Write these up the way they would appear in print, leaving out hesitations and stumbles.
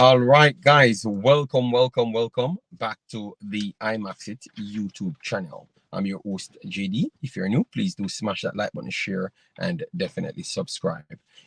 All right, guys, welcome back to the Imaxit YouTube channel. I'm your host, JD. If you're new, please do smash that like button, share, and definitely subscribe.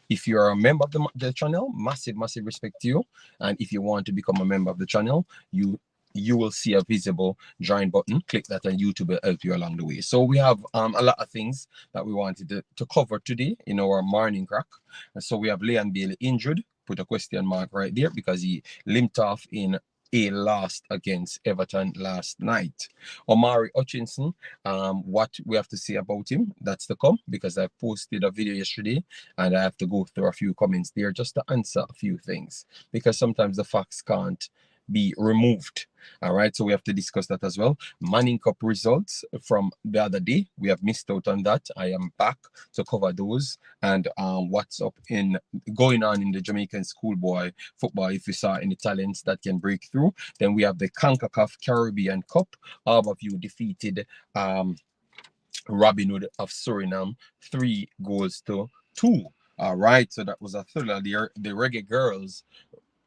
If you're a member of the channel, massive respect to you. And if you want to become a member of the channel, you will see a visible join button. Click that and YouTube will help you along the way. So we have a lot of things that we wanted to cover today in our morning crack. And so we have Leon Bailey injured. Put a question mark right there because he limped off in a loss against Everton last night. Omari Hutchinson, what we have to say about him, that's to come because I posted a video yesterday and I have to go through a few comments there just to answer a few things because sometimes the facts can't be removed. All right, so we have to discuss that as well. Manning Cup results from the other day, we have missed out on that. I am back to cover those and what's up in going on in the Jamaican schoolboy football. If you saw any talents that can break through, then we have the Concacaf Caribbean Cup. All of you defeated Robin Hood of Suriname 3-2. All right, so that was a thriller there. The Reggae Girlz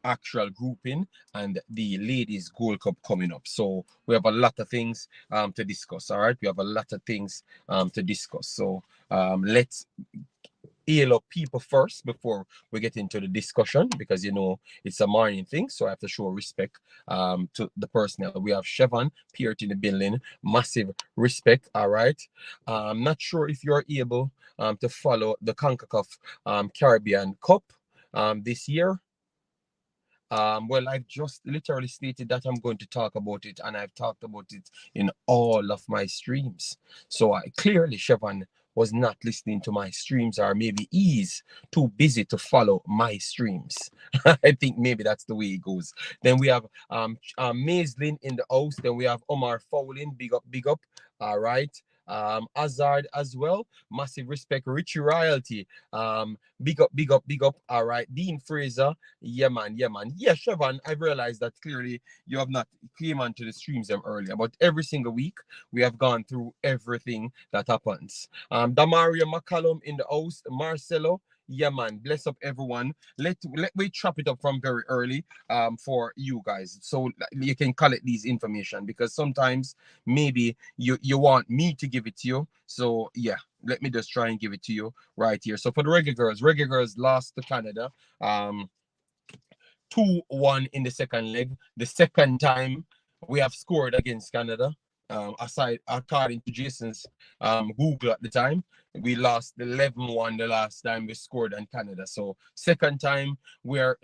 actual grouping and the ladies gold cup coming up, so we have a lot of things to discuss. All right, we have a lot of things to discuss, so let's heal up people first before we get into the discussion because you know it's a morning thing, so I have to show respect to the personnel. We have Chevon Peart in the building, massive respect. All right, I'm not sure if you're able to follow the Concacaf Caribbean Cup this year. Well, I've just literally stated that I'm going to talk about it, and I've talked about it in all of my streams. So clearly, Chevon was not listening to my streams, or maybe he's too busy to follow my streams. I think maybe that's the way it goes. Then we have Maislin in the house. Then we have Omar Fowling, big up. All right. Hazard as well, massive respect. Richie Royalty, big up. All right, Dean Fraser, yeah man. Yeah, Chevon, I've realized that clearly you have not came onto the streams them earlier, but every single week we have gone through everything that happens. Damaria McCallum in the house, Marcelo. Yeah man, bless up everyone. Let me chop it up from very early for you guys, so you can collect these information because sometimes maybe you want me to give it to you. So yeah, let me just try and give it to you right here. So for the Reggae Girlz lost to Canada 2-1 in the second leg. The second time we have scored against Canada. Aside, according to Jason's Google at the time, we lost 11-1 the last time we scored on Canada. So second time we're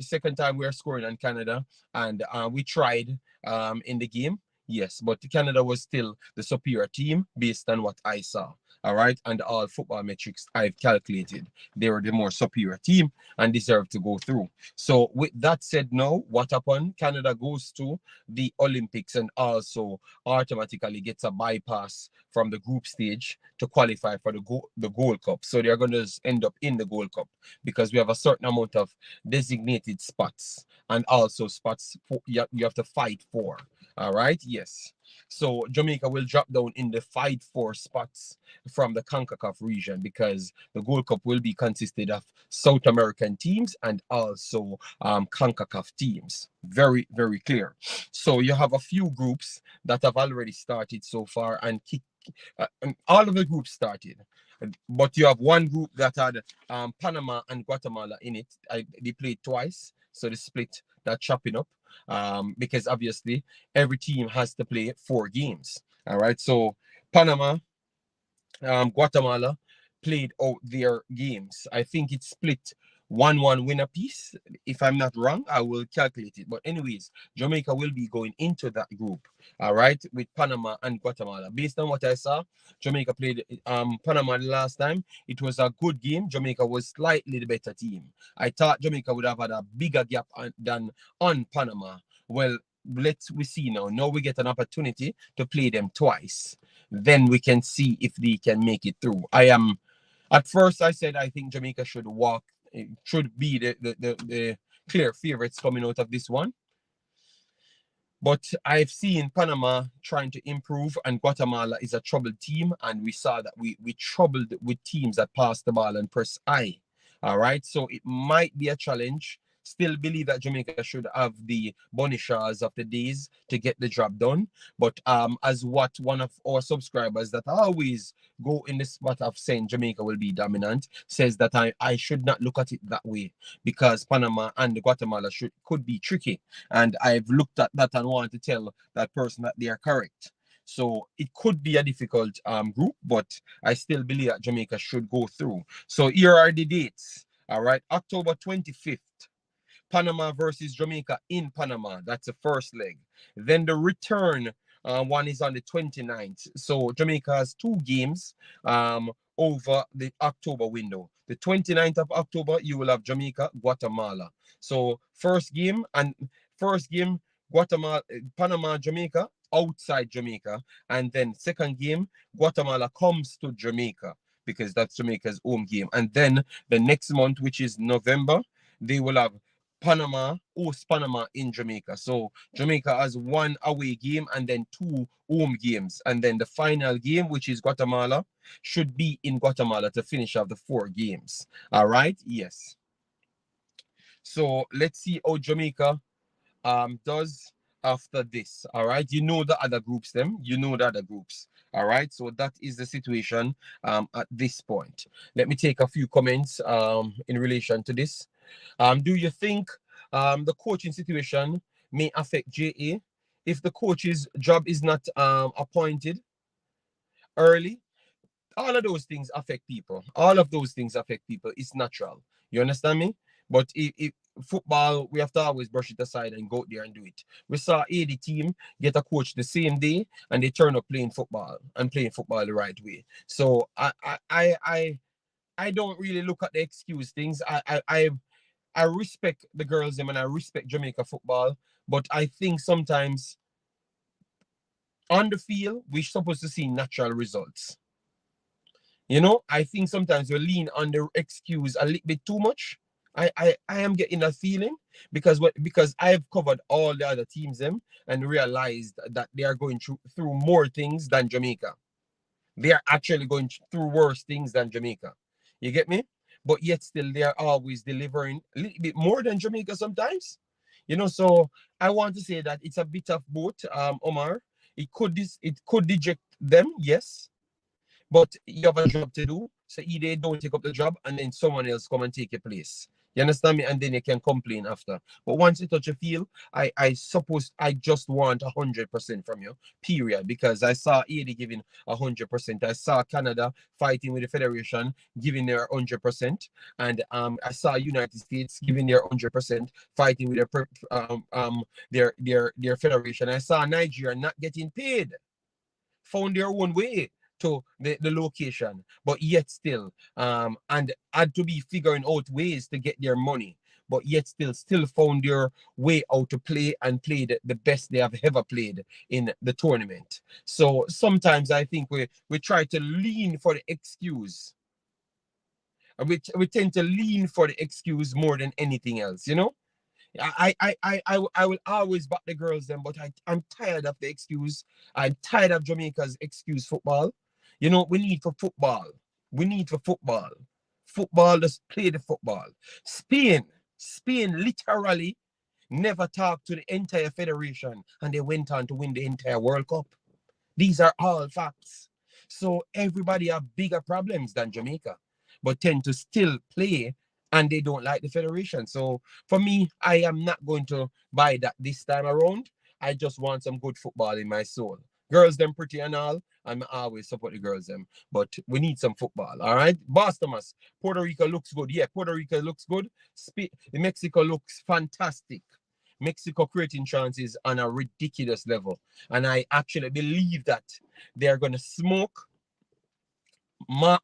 scoring on Canada, and we tried in the game. Yes, but Canada was still the superior team based on what I saw. All right, and all football metrics I've calculated, they were the more superior team and deserve to go through. So with that said, now what happened? Canada goes to the Olympics and also automatically gets a bypass from the group stage to qualify for the Gold Cup. So they're going to end up in the Gold Cup because we have a certain amount of designated spots and also spots you have to fight for. All right, yes. So Jamaica will drop down in the fight for spots from the CONCACAF region because the Gold Cup will be consisted of South American teams and also CONCACAF teams. Very clear. So you have a few groups that have already started so far and all of the groups started. But you have one group that had Panama and Guatemala in it. They played twice, so the split that chopping up because obviously every team has to play 4 games. All right, so Panama, Guatemala played out their games. I think it's split 1-1 win a piece. If I'm not wrong, I will calculate it. But anyways, Jamaica will be going into that group, all right, with Panama and Guatemala. Based on what I saw, Jamaica played Panama the last time. It was a good game. Jamaica was slightly the better team. I thought Jamaica would have had a bigger gap than on Panama. Well, we see now. Now we get an opportunity to play them twice. Then we can see if they can make it through. At first I said I think Jamaica should be the clear favorites coming out of this one. But I've seen Panama trying to improve, and Guatemala is a troubled team, and we saw that we troubled with teams that pass the ball and press high. All right, so it might be a challenge Still believe that Jamaica should have the Bonishas of the days to get the job done. But as what one of our subscribers that always go in the spot of saying Jamaica will be dominant says that I should not look at it that way, because Panama and Guatemala could be tricky. And I've looked at that and want to tell that person that they are correct. So it could be a difficult group, but I still believe that Jamaica should go through. So here are the dates. All right, October 25th. Panama versus Jamaica in Panama. That's the first leg. Then the return one is on the 29th. So Jamaica has 2 games over the October window. The 29th of October, you will have Jamaica, Guatemala. So first game, Guatemala, Panama, Jamaica, outside Jamaica. And then second game, Guatemala comes to Jamaica, because that's Jamaica's home game. And then the next month, which is November, they will have Panama, host Panama in Jamaica. So Jamaica has 1 away game and then 2 home games. And then the final game, which is Guatemala, should be in Guatemala to finish off the 4 games. All right? Yes. So let's see how Jamaica does after this. All right? You know the other groups, them. You know the other groups. All right? So that is the situation at this point. Let me take a few comments in relation to this. Do you think the coaching situation may affect JA if the coach's job is not appointed early? All of those things affect people. All of those things affect people. It's natural. You understand me? But if football, we have to always brush it aside and go out there and do it. We saw AD team get a coach the same day and they turn up playing football the right way. So I don't really look at the excuse things. I respect the girls and I respect Jamaica football, but I think sometimes on the field we're supposed to see natural results. You know, I think sometimes we lean on the excuse a little bit too much. I am getting a feeling because I've covered all the other teams them and realized that they are going through more things than Jamaica. They are actually going through worse things than Jamaica. You get me? But yet still they are always delivering a little bit more than Jamaica sometimes. You know, so I want to say that it's a bit of both, Omar. It could deject them, yes. But you have a job to do. So either don't take up the job and then someone else come and take your place. You understand me? And then you can complain after. But once you touch a field, I suppose I just want 100% from you, period. Because I saw AD giving 100%. I saw Canada fighting with the Federation, giving their 100%. And I saw United States giving their 100%, fighting with their Federation. I saw Nigeria not getting paid, found their own way to the location, but yet still and had to be figuring out ways to get their money, but yet still found their way out to play and played the best they have ever played in the tournament. So sometimes I think we try to lean for the excuse. We tend to lean for the excuse more than anything else, you know. I will always back the girls then, but I'm tired of the excuse. I'm tired of Jamaica's excuse football. You know, we need for football. We need for football. Football, just play the football. Spain literally never talked to the entire federation and they went on to win the entire World Cup. These are all facts. So everybody have bigger problems than Jamaica, but tend to still play and they don't like the federation. So for me, I am not going to buy that this time around. I just want some good football in my soul. Girls, them pretty and all. I'm always support the girls, them. But we need some football, all right? Boss Thomas, Puerto Rico looks good. Yeah, Puerto Rico looks good. Mexico looks fantastic. Mexico creating chances on a ridiculous level. And I actually believe that they're going to smoke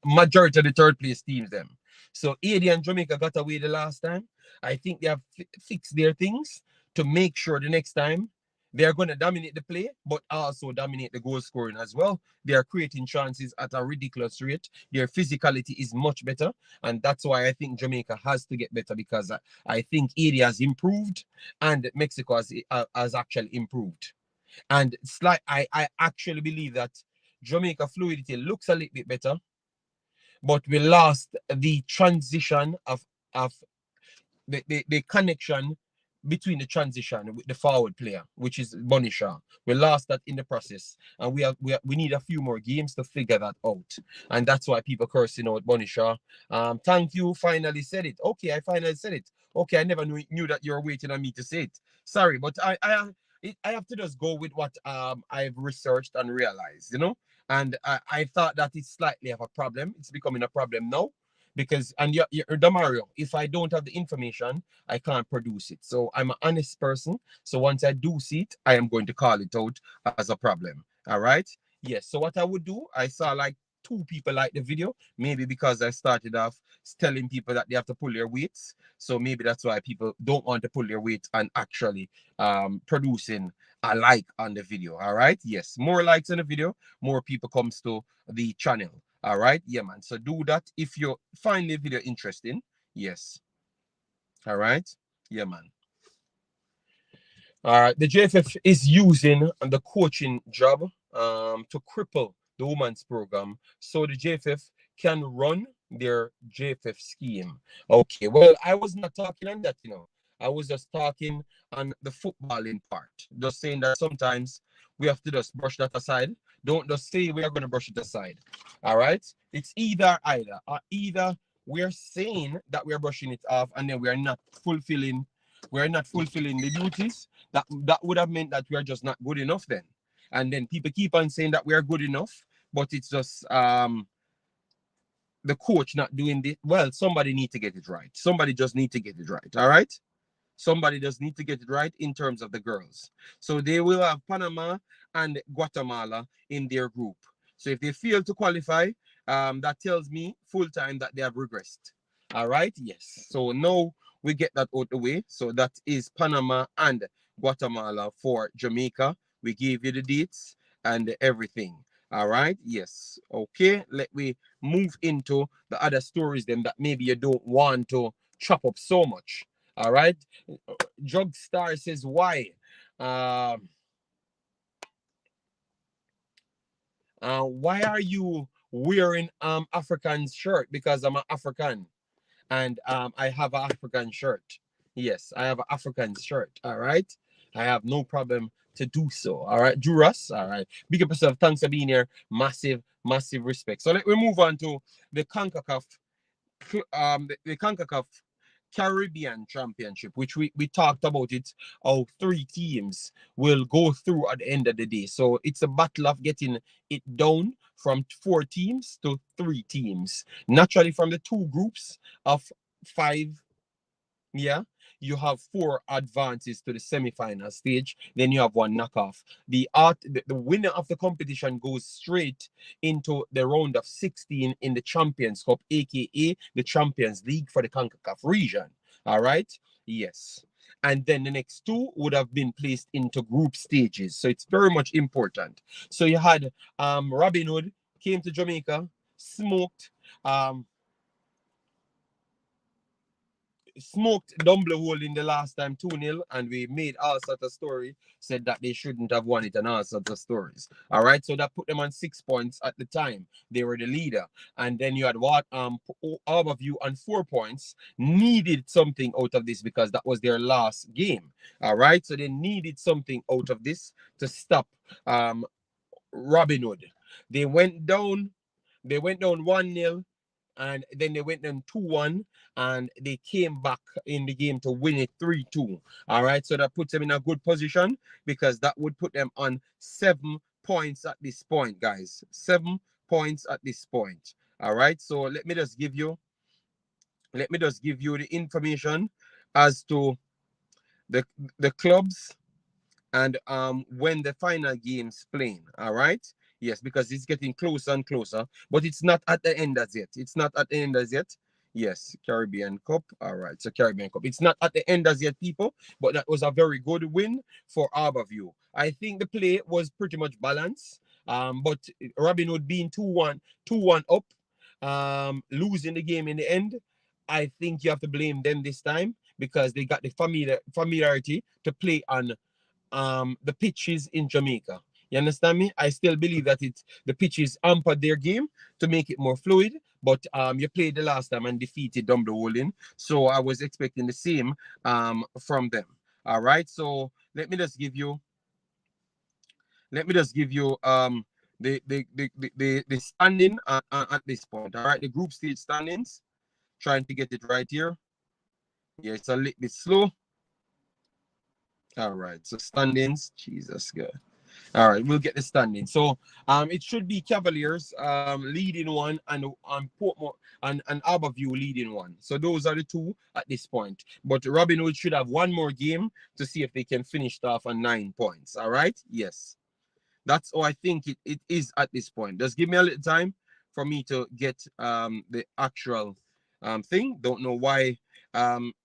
majority of the third place teams, them. So AD and Jamaica got away the last time. I think they have fixed their things to make sure the next time they are going to dominate the play, but also dominate the goal scoring as well. They are creating chances at a ridiculous rate. Their physicality is much better. And that's why I think Jamaica has to get better, because I think AD has improved and Mexico has actually improved. And it's like I actually believe that Jamaica fluidity looks a little bit better, but we lost the transition of the connection between the transition with the forward player, which is Bunny Shaw. We lost that in the process, and we need a few more games to figure that out, and that's why people cursing out Bunny Shaw. Thank you, finally said it. Okay, I finally said it. Okay, I never knew that you were waiting on me to say it. Sorry, but I have to just go with what I've researched and realized, and I thought that it's slightly of a problem. It's becoming a problem now. Because you're Damario, if I don't have the information, I can't produce it. So I'm an honest person. So once I do see it, I am going to call it out as a problem. All right. Yes. So what I would do, I saw like 2 people like the video, maybe because I started off telling people that they have to pull their weights. So maybe that's why people don't want to pull their weight and actually producing a like on the video. All right. Yes. More likes on the video, more people comes to the channel. All right. Yeah, man. So do that if you find the video interesting. Yes. All right. Yeah, man. All right. The JFF is using the coaching job to cripple the women's program so the JFF can run their JFF scheme. Okay. Well, I was not talking on that, I was just talking on the footballing part. Just saying that sometimes we have to just brush that aside. Don't just say we are going to brush it aside. All right? It's either. Either we're saying that we're brushing it off and then we're not fulfilling the duties. That would have meant that we are just not good enough then. And then people keep on saying that we are good enough, but it's just the coach not doing this. Well, somebody need to get it right. Somebody just need to get it right. All right? Somebody does need to get it right in terms of the girls. So they will have Panama and Guatemala in their group. So if they fail to qualify, that tells me full time that they have regressed. All right. Yes. So now we get that out the way. So that is Panama and Guatemala for Jamaica. We gave you the dates and everything. All right. Yes. Okay. Let me move into the other stories then that maybe you don't want to chop up so much. All right. Drug Star says why? Why are you wearing African shirt? Because I'm an African and I have an African shirt. Yes, I have an African shirt. All right. I have no problem to do so. All right. Juras. All right. Big up yourself. Thanks for being here. Massive, massive respect. So let me move on to the Concacaf. The Concacaf Caribbean Championship, which we talked about it, how 3 teams will go through at the end of the day. So it's a battle of getting it down from 4 teams to 3 teams. Naturally, from the 2 groups of 5, yeah, you have 4 advances to the semi-final stage. Then you have 1 knockoff. The winner of the competition goes straight into the round of 16 in the Champions Cup, aka the Champions League for the Concacaf region. All right. Yes. And then the next 2 would have been placed into group stages. So it's very much important. So you had Robin Hood came to Jamaica, smoked Dumble Hole in the last time 2-0, and we made all sorts of story, said that they shouldn't have won it and all sorts of stories. All right, so that put them on 6 points at the time. They were the leader. And then you had all of you on 4 points, needed something out of this because that was their last game. All right, so they needed something out of this to stop Robin Hood. They went down 1-0. And then they went down 2-1, and they came back in the game to win it 3-2. All right, so that puts them in a good position because that would put them on 7 points at this point, guys. 7 points at this point. All right, so let me just give you the information as to the clubs and when the final game's playing. All right. Yes, because it's getting closer and closer, but it's not at the end as yet. It's not at the end as yet. Yes, Caribbean Cup. All right, so Caribbean Cup. It's not at the end as yet, people, but that was a very good win for Harborview. I think the play was pretty much balanced, but Robin Hood being 2-1 up, losing the game in the end, I think you have to blame them this time because they got the familiarity to play on the pitches in Jamaica. You understand me? I still believe that the pitches hampered their game to make it more fluid, but you played the last time and defeated Dumble Holding, so I was expecting the same from them. All right, so let me just give you the standing at this point. All right, the group stage standings. Trying to get it right here. Yeah, it's a little bit slow. All right, so standings. Jesus God. All right, we'll get the standing. So it should be Cavaliers leading one and Portmore and Harbourview leading one. So those are the two at this point. But Robin Hood should have one more game to see if they can finish it off on 9 points. All right? Yes. That's how I think it is at this point. Just give me a little time for me to get the actual thing. Don't know why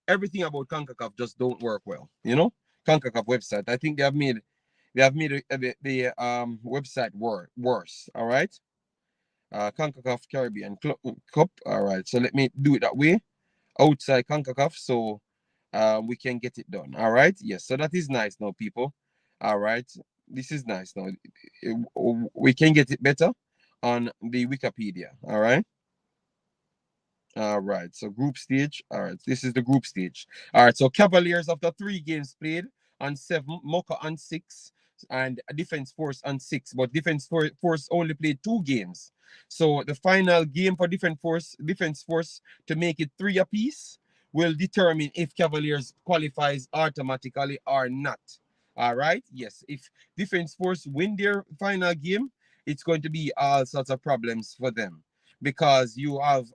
everything about Concacaf just don't work well. You know? Concacaf website. I think they have made the website worse. All right. Concacaf Caribbean Cup. All right. So let me do it that way outside Concacaf, so we can get it done. All right. Yes. So that is nice now, people. All right. This is nice now. We can get it better on the Wikipedia. All right. All right. So group stage. All right. This is the group stage. All right. So Cavaliers after 3 games played on 7, Mocha on 6, and Defense Force on 6. But Defense Force only played 2 games. So the final game for Defense Force to make it 3 apiece will determine if Cavaliers qualifies automatically or not. All right. Yes. If Defense Force win their final game, it's going to be all sorts of problems for them, because you have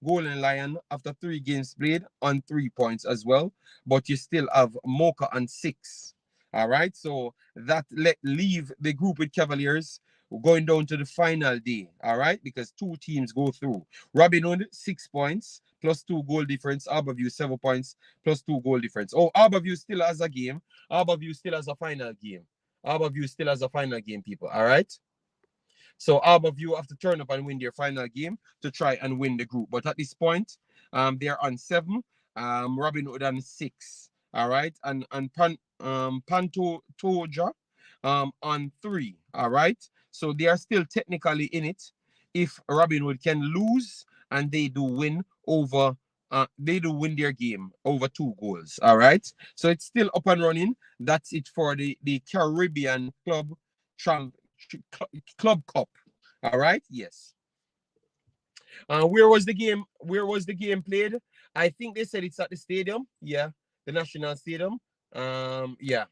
Golden Lion after 3 games played on 3 points as well, but you still have Mocha on 6. All right, so that leave the group with Cavaliers going down to the final day. All right, because 2 teams go through. Robin Hood 6 points plus 2 goal difference. Harbourview 7 points plus 2 goal difference. Oh, Harbourview still has a game. Harbourview still has a final game. Harbourview still has a final game, people. All right. So Harbourview have to turn up and win their final game to try and win the group. But at this point, they're on 7. Robin Hood on 6. All right, and Pantoja on 3. All right, so they are still technically in it. If Robin Hood can lose and they do win their game over 2 goals. All right, so it's still up and running. That's it for the Caribbean Club Cup. All right, yes. Where was the game played? I think they said it's at the stadium. Yeah, the National Stadium. Yeah.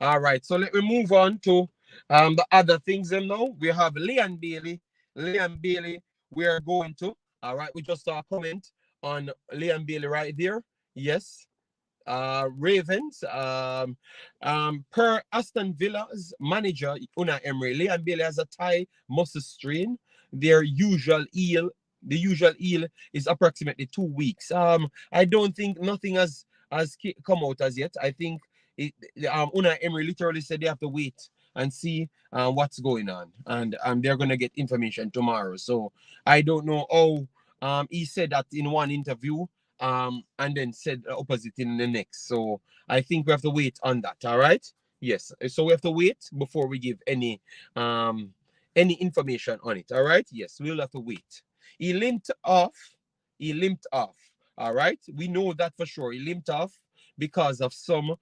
All right, so let me move on to the other things now. We have Leon Bailey. We are going to. All right, we just saw a comment on Leon Bailey right there. Yes. Ravens, per Aston Villa's manager Unai Emery, Leon Bailey has a thigh muscle strain. The usual eel is approximately 2 weeks. I don't think nothing has come out as yet. I think Unai Emery literally said they have to wait and see what's going on, and they're gonna get information tomorrow. So I don't know how he said that in one interview. And then said opposite in the next. So I think we have to wait on that. All right. Yes. So we have to wait before we give any information on it. All right. Yes, we'll have to wait. He limped off. All right. We know that for sure. He limped off because of some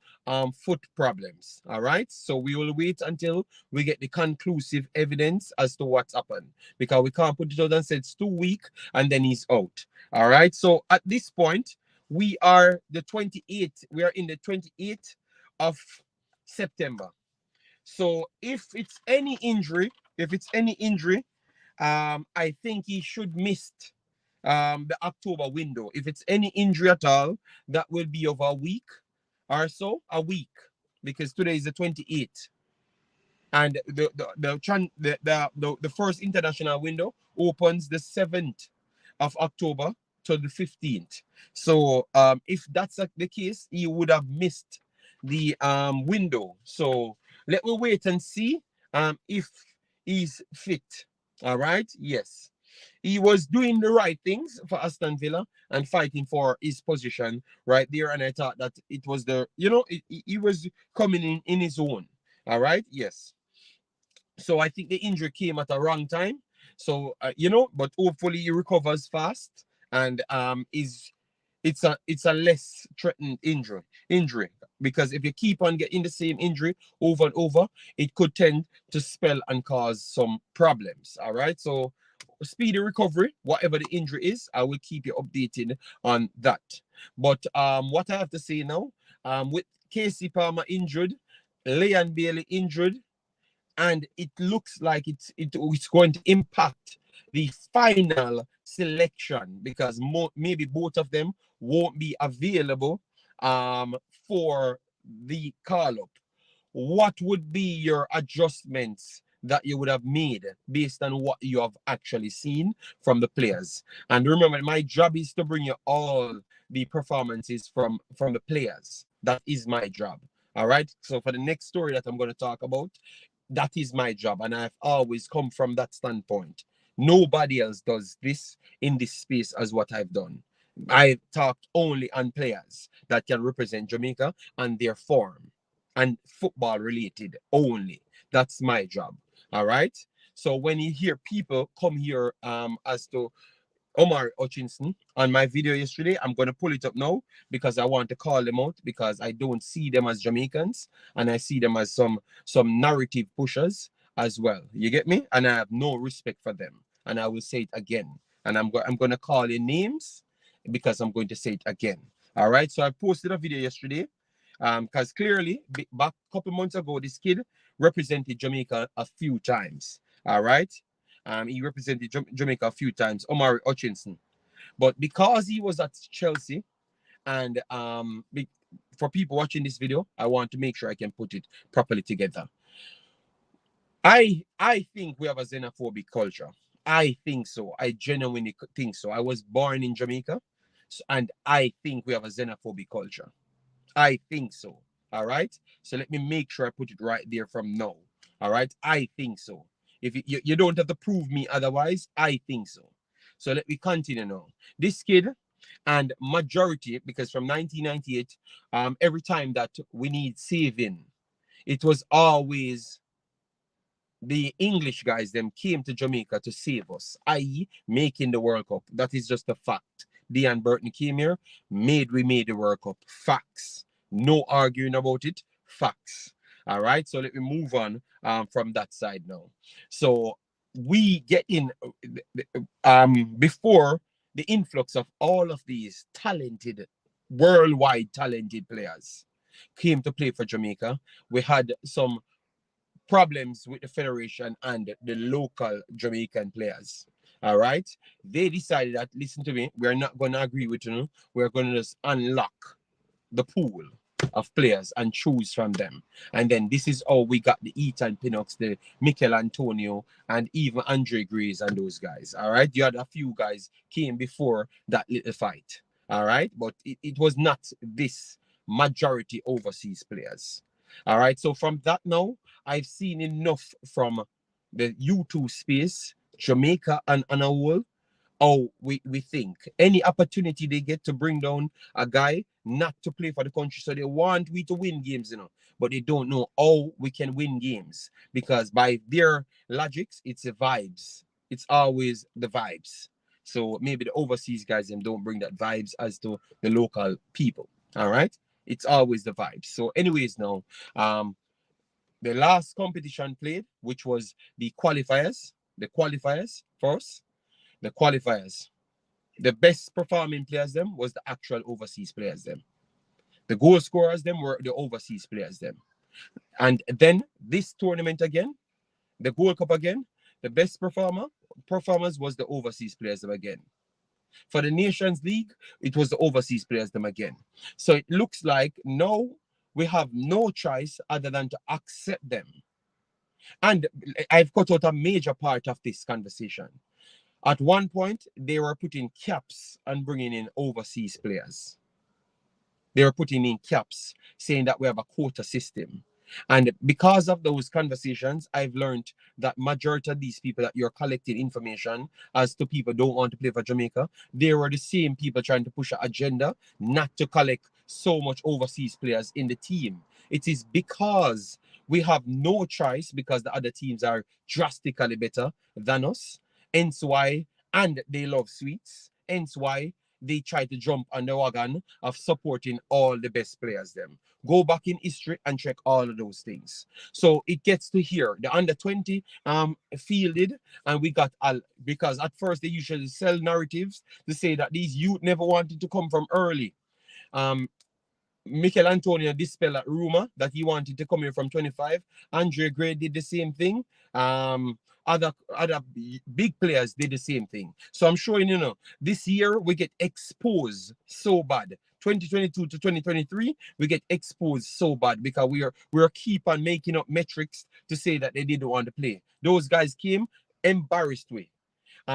foot problems. All right. So we will wait until we get the conclusive evidence as to what's happened, because we can't put it out and say it's too weak and then he's out. All right. So at this point, we are the 28th. We are in the 28th of September. So if it's any injury, I think he should miss the October window. If it's any injury at all, that will be over a week or so, because today is the 28th. And the first international window opens the 7th of October to the 15th. So if that's the case, he would have missed the window. So let me wait and see if he's fit. All right. Yes. He was doing the right things for Aston Villa and fighting for his position right there. And I thought that it was he was coming in his own. All right. Yes. So I think the injury came at a wrong time. So but hopefully he recovers fast and is it's a less threatened injury because if you keep on getting the same injury over and over, it could tend to spell and cause some problems. All right, so speedy recovery, whatever the injury is, I will keep you updated on that. But what I have to say now, with Casey Palmer injured, Leon Bailey injured, and it looks like it's going to impact the final selection because maybe both of them won't be available for the call up. What would be your adjustments that you would have made based on what you have actually seen from the players? And remember, my job is to bring you all the performances from the players. That is my job. All right. So for the next story that I'm going to talk about, that is my job, and I've always come from that standpoint. Nobody else does this in this space as what I've done. I've talked only on players that can represent Jamaica and their form and football related only. That's my job. All right. So when you hear people come here as to Omari Hutchinson on my video yesterday, I'm going to pull it up now because I want to call them out because I don't see them as Jamaicans and I see them as some narrative pushers as well. You get me? And I have no respect for them. And I will say it again. And I'm going to call in names because I'm going to say it again. All right. So I posted a video yesterday because clearly back a couple months ago, this kid represented Jamaica a few times. All right. He represented Jamaica a few times, Omari Hutchinson. But because he was at Chelsea, and for people watching this video, I want to make sure I can put it properly together. I think we have a xenophobic culture. I think so. I genuinely think so. I was born in Jamaica, and I think we have a xenophobic culture. I think so. All right. So let me make sure I put it right there from now. All right. I think so. If you don't have to prove me otherwise, I think so. So let me continue now. This kid and majority, because from 1998, every time that we need saving, it was always the English guys them came to Jamaica to save us, i.e. making the World Cup. That is just a fact. Dean Burton came here, we made the World Cup. Facts. No arguing about it. Facts. All right, so let me move on from that side now. So we get in before the influx of all of these talented, worldwide talented players came to play for Jamaica. We had some problems with the federation and the local Jamaican players. All right, they decided that, listen to me, we're not going to agree with you. We're going to just unlock the pool of players and choose from them. And then this is how we got the Ethan Pinnock, the Mikel Antonio, and even Andre Grays and those guys. All right, you had a few guys came before that little fight. All right, but it was not this majority overseas players. All right, so from that now, I've seen enough from the U2 space, Jamaica and a whole. Oh, we think any opportunity they get to bring down a guy not to play for the country, so they want we to win games, but they don't know how we can win games because by their logics, it's the vibes. It's always the vibes. So maybe the overseas guys them don't bring that vibes as to the local people. All right, it's always the vibes. So, anyways, now, the last competition played, which was the qualifiers first. The qualifiers, the best performing players them was the actual overseas players them. The goal scorers them were the overseas players them. And then this tournament again, the Gold Cup again, the best performers was the overseas players them again. For the Nations League, it was the overseas players them again. So it looks like now we have no choice other than to accept them. And I've cut out a major part of this conversation. At one point, they were putting caps and bringing in overseas players. They were putting in caps, saying that we have a quota system. And because of those conversations, I've learned that majority of these people that you're collecting information as to people don't want to play for Jamaica, they were the same people trying to push an agenda not to collect so much overseas players in the team. It is because we have no choice because the other teams are drastically better than us. Hence why, and they love sweets. Hence why they try to jump on the wagon of supporting all the best players them. Go back in history and check all of those things. So it gets to here. The under 20 fielded, and we got because at first they usually sell narratives to say that these youth never wanted to come from early. Um, Mikel Antonio dispelled that rumor that he wanted to come here from 25. Andre Gray did the same thing. Other big players did the same thing. So I'm showing this year we get exposed so bad. 2022 to 2023, we get exposed so bad because we are keep on making up metrics to say that they didn't want to play. Those guys came embarrassed way.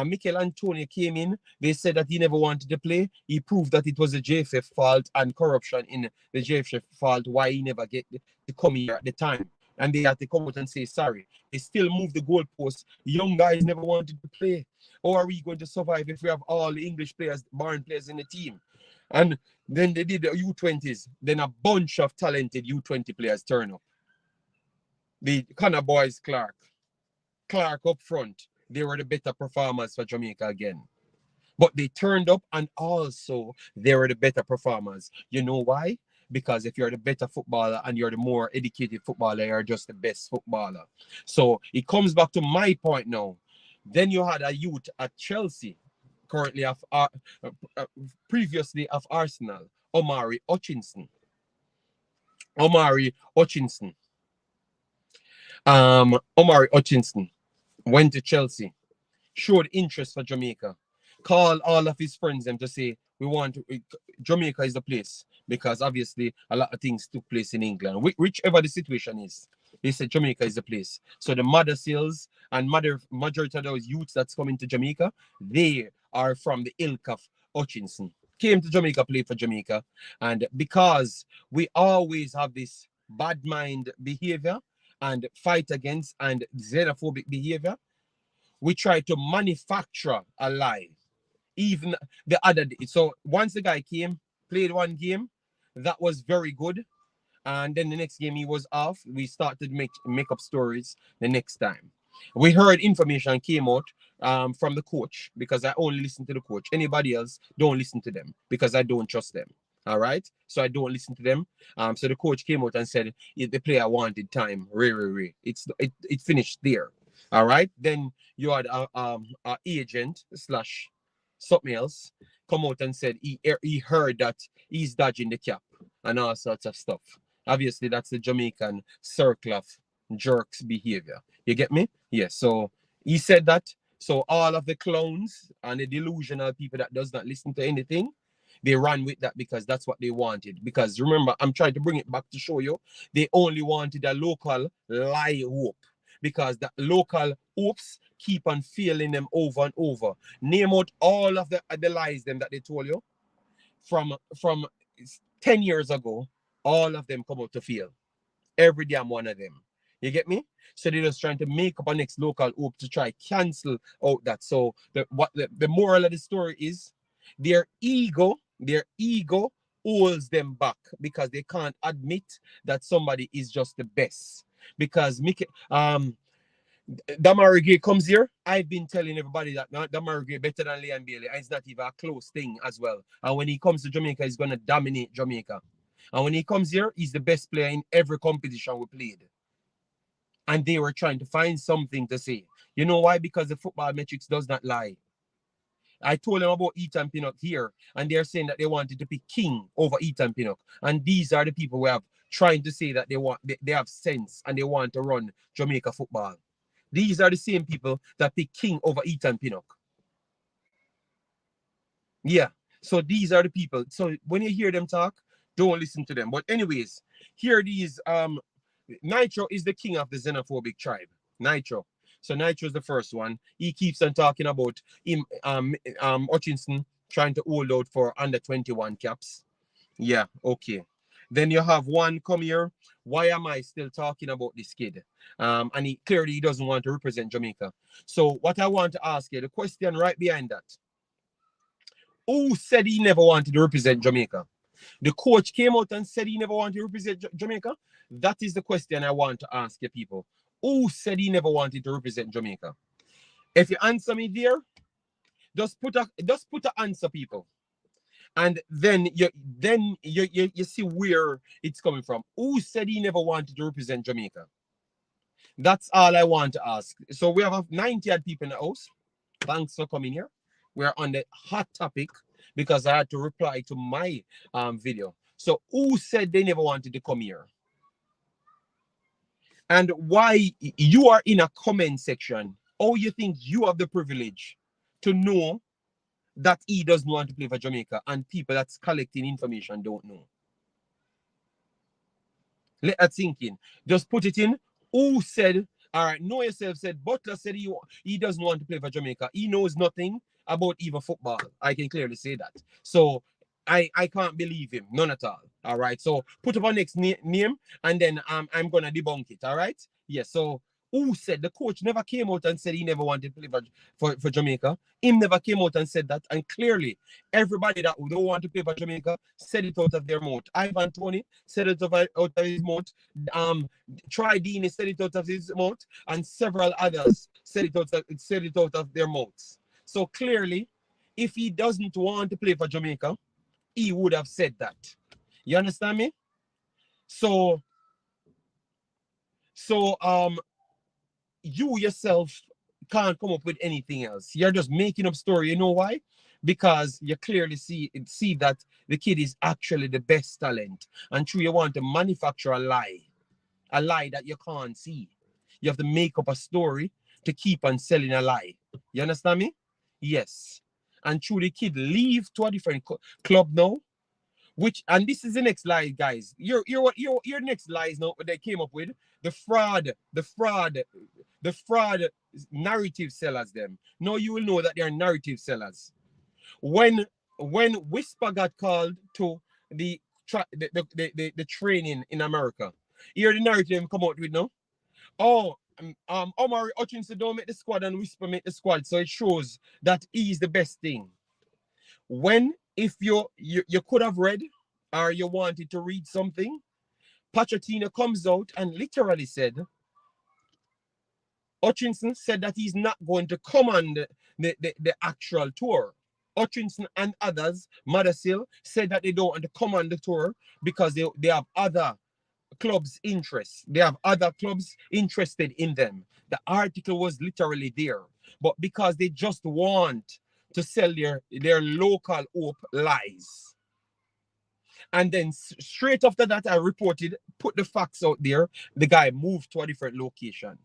Mikel Antonio came in. They said that he never wanted to play. He proved that it was the JFF fault and corruption in the JFF fault why he never get to come here at the time. And they had to come out and say sorry. They still moved the goalposts. Young guys never wanted to play. How are we going to survive if we have all the English players, born players in the team? And then they did the U20s. Then a bunch of talented U20 players turn up. The Connor boys, Clark up front. They were the better performers for Jamaica again. But they turned up and also they were the better performers. You know why? Because if you're the better footballer and you're the more educated footballer, you're just the best footballer. So it comes back to my point now. Then you had a youth at Chelsea, currently previously of Arsenal, Omari Hutchinson. Omari Hutchinson went to Chelsea, showed interest for Jamaica, called all of his friends them to say, Jamaica is the place, because obviously a lot of things took place in England. Whichever the situation is, they said Jamaica is the place. So the mother sales and majority of those youths that's coming to Jamaica, they are from the ilk of Hutchinson. Came to Jamaica, played for Jamaica. And because we always have this bad mind behavior and fight against and xenophobic behavior, we try to manufacture a lie. Even the other day. So once the guy came, played one game, that was very good. And then the next game he was off. We started make up stories the next time. We heard information came out from the coach, because I only listen to the coach. Anybody else, don't listen to them because I don't trust them. All right, so I don't listen to them. So the coach came out and said if the player wanted time, it's finished there. All right, then you had a agent slash something else come out and said he heard that he's dodging the cap and all sorts of stuff. Obviously, that's the Jamaican circle of jerks behavior. You get me? Yes. So he said that. So all of the clowns and the delusional people that does not listen to anything, they ran with that because that's what they wanted. Because remember, I'm trying to bring it back to show you, they only wanted a local lie hope. Because the local hopes keep on failing them over and over. Name out all of the lies them that they told you from 10 years ago. All of them come out to fail. Every damn one of them. You get me? So they're just trying to make up a next local hope to try cancel out that. So the moral of the story is their ego holds them back because they can't admit that somebody is just the best. Because Damari Gray comes here. I've been telling everybody that Damari Gray better than Leon Bailey. And it's not even a close thing as well. And when he comes to Jamaica, he's going to dominate Jamaica. And when he comes here, he's the best player in every competition we played. And they were trying to find something to say. You know why? Because the football metrics does not lie. I told them about Ethan Pinnock here, and they're saying that they wanted to pick King over Ethan Pinnock. And these are the people who have trying to say that they have sense and they want to run Jamaica football. These are the same people that pick King over Ethan Pinnock. Yeah. So these are the people. So when you hear them talk, don't listen to them. But anyways, here these Nitro is the king of the xenophobic tribe. Nitro. So Nitro is the first one. He keeps on talking about him, Hutchinson trying to hold out for under 21 caps. Yeah, okay. Then you have one come here. Why am I still talking about this kid? And he clearly doesn't want to represent Jamaica. So what I want to ask you, the question right behind that. Who said he never wanted to represent Jamaica? The coach came out and said he never wanted to represent Jamaica. That is the question I want to ask you people. Who said he never wanted to represent Jamaica? If you answer me there, just put a answer, people. And then you see where it's coming from. Who said he never wanted to represent Jamaica? That's all I want to ask. So we have 90 odd people in the house. Thanks for coming here. We're on the hot topic because I had to reply to my video. So who said they never wanted to come here? And why you are in a comment section? Oh, you think you have the privilege to know that he doesn't want to play for Jamaica and people that's collecting information don't know? Let that sink in. Just put it in. Who said, all right, know yourself said, Butler said he doesn't want to play for Jamaica. He knows nothing about even football. I can clearly say that. So I can't believe him. None at all. All right. So put up our next name and then I'm going to debunk it. All right. Yes. So who said the coach never came out and said he never wanted to play for Jamaica? Him never came out and said that. And clearly, everybody that don't want to play for Jamaica said it out of their mouth. Ivan Tony said it out of his mouth. Troy Deeney said it out of his mouth. And several others said it out of their mouths. So clearly, if he doesn't want to play for Jamaica, he would have said that. You understand me? So you yourself can't come up with anything else. You're just making up story. You know why? Because you clearly see that the kid is actually the best talent. And true, you want to manufacture a lie that you can't see. You have to make up a story to keep on selling a lie. You understand me? Yes. And true, the kid leave to a different club now. And this is the next lie, guys. Your next lies now they came up with the fraud narrative sellers them. Now you will know that they are narrative sellers. When Whisper got called to the training in America, here the narrative come out with now. Oh, Omari Hutchinson don't make the squad and Whisper make the squad, so it shows that he is the best thing. When if you could have read or you wanted to read something, Pochettino comes out and literally said, Hutchinson said that he's not going to command the actual tour. Hutchinson and others, Madasil, said that they don't want to command the tour because they have other clubs' interests. They have other clubs interested in them. The article was literally there. But because they just want to sell their local hope lies. And then straight after that, I reported, put the facts out there. The guy moved to a different location.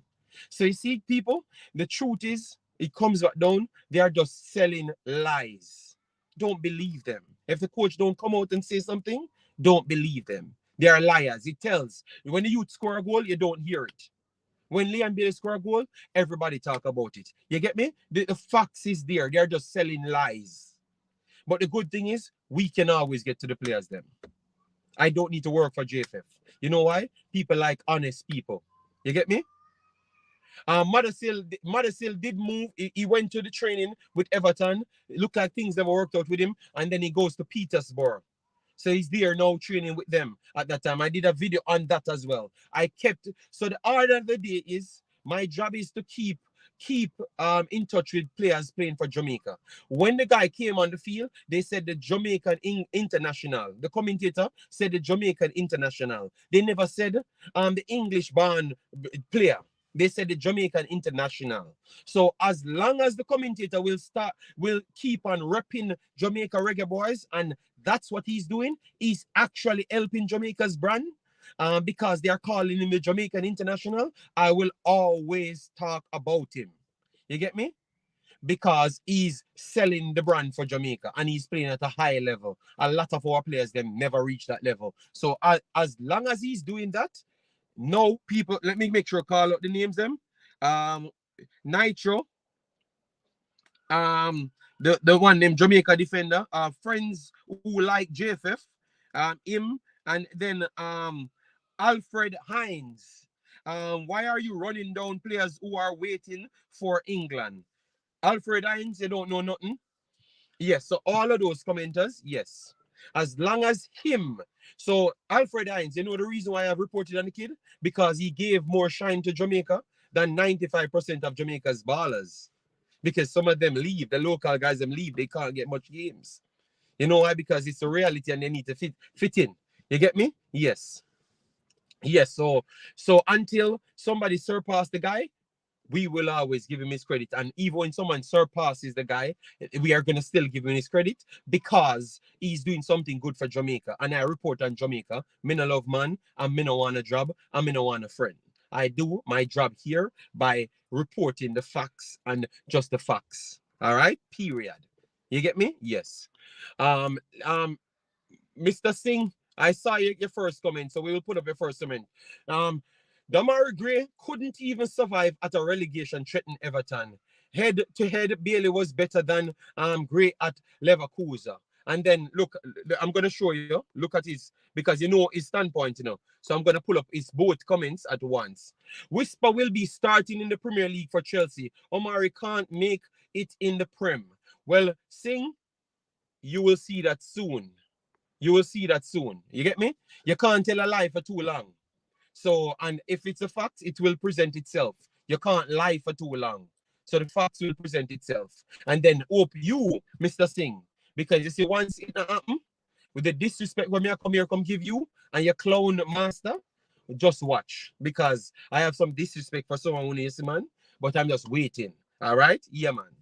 So you see, people, the truth is, it comes back down. They are just selling lies. Don't believe them. If the coach don't come out and say something, don't believe them. They are liars. It tells. When the youth score a goal, you don't hear it. When Liam Bailey score a goal, everybody talk about it. You get me? The facts is there. They're just selling lies. But the good thing is, we can always get to the players then. I don't need to work for JFF. You know why? People like honest people. You get me? Madasil did move. He went to the training with Everton. It looked like things never worked out with him. And then he goes to Petersburg. So he's there now training with them at that time. I did a video on that as well. So the order of the day is, my job is to keep in touch with players playing for Jamaica. When the guy came on the field, they said the Jamaican international. The commentator said the Jamaican international. They never said the English-born player. They said the Jamaican international. So as long as the commentator will keep on repping Jamaica Reggae Boyz, and that's what he's doing, he's actually helping Jamaica's brand. Because they are calling him the Jamaican international, I will always talk about him. You get me? Because he's selling the brand for Jamaica and he's playing at a high level. A lot of our players, them never reach that level. So as long as he's doing that, no people, let me make sure I call out the names them. Nitro, the one named Jamaica defender, friends who like JFF, him, and then Alfred Hines. Why are you running down players who are waiting for England? Alfred Hines, you don't know nothing? Yes, so all of those commenters, yes. As long as him. So Alfred Hines, you know the reason why I've reported on the kid? Because he gave more shine to Jamaica than 95% of Jamaica's ballers. because some of them leave. The local guys them leave. They can't get much games. You know why? Because it's a reality and they need to fit in. You get me? Yes. Yes. So until somebody surpass the guy, we will always give him his credit. And even when someone surpasses the guy, we are going to still give him his credit because he's doing something good for Jamaica. And I report on Jamaica. Me no love man, and me no want a job, and me no want a friend. I do my job here by reporting the facts and just the facts. All right? Period. You get me? Yes. Um, Mr. Singh, I saw your first comment, so we will put up your first comment. Omari Gray couldn't even survive at a relegation threatened Everton. Head to head, Bailey was better than Gray at Leverkusen. And then look, I'm gonna show you. Look at his, because you know his standpoint, you know. So I'm gonna pull up his both comments at once. Whisper will be starting in the Premier League for Chelsea. Omari can't make it in the Prem. Well, Singh, you will see that soon. You will see that soon. You get me? You can't tell a lie for too long. So, and if it's a fact, it will present itself. You can't lie for too long. So the facts will present itself. And then hope you, Mr. Singh, because you see, once it happen, with the disrespect when I come here, come give you, and your clown master, just watch. Because I have some disrespect for someone who is man, but I'm just waiting. All right? Yeah, man.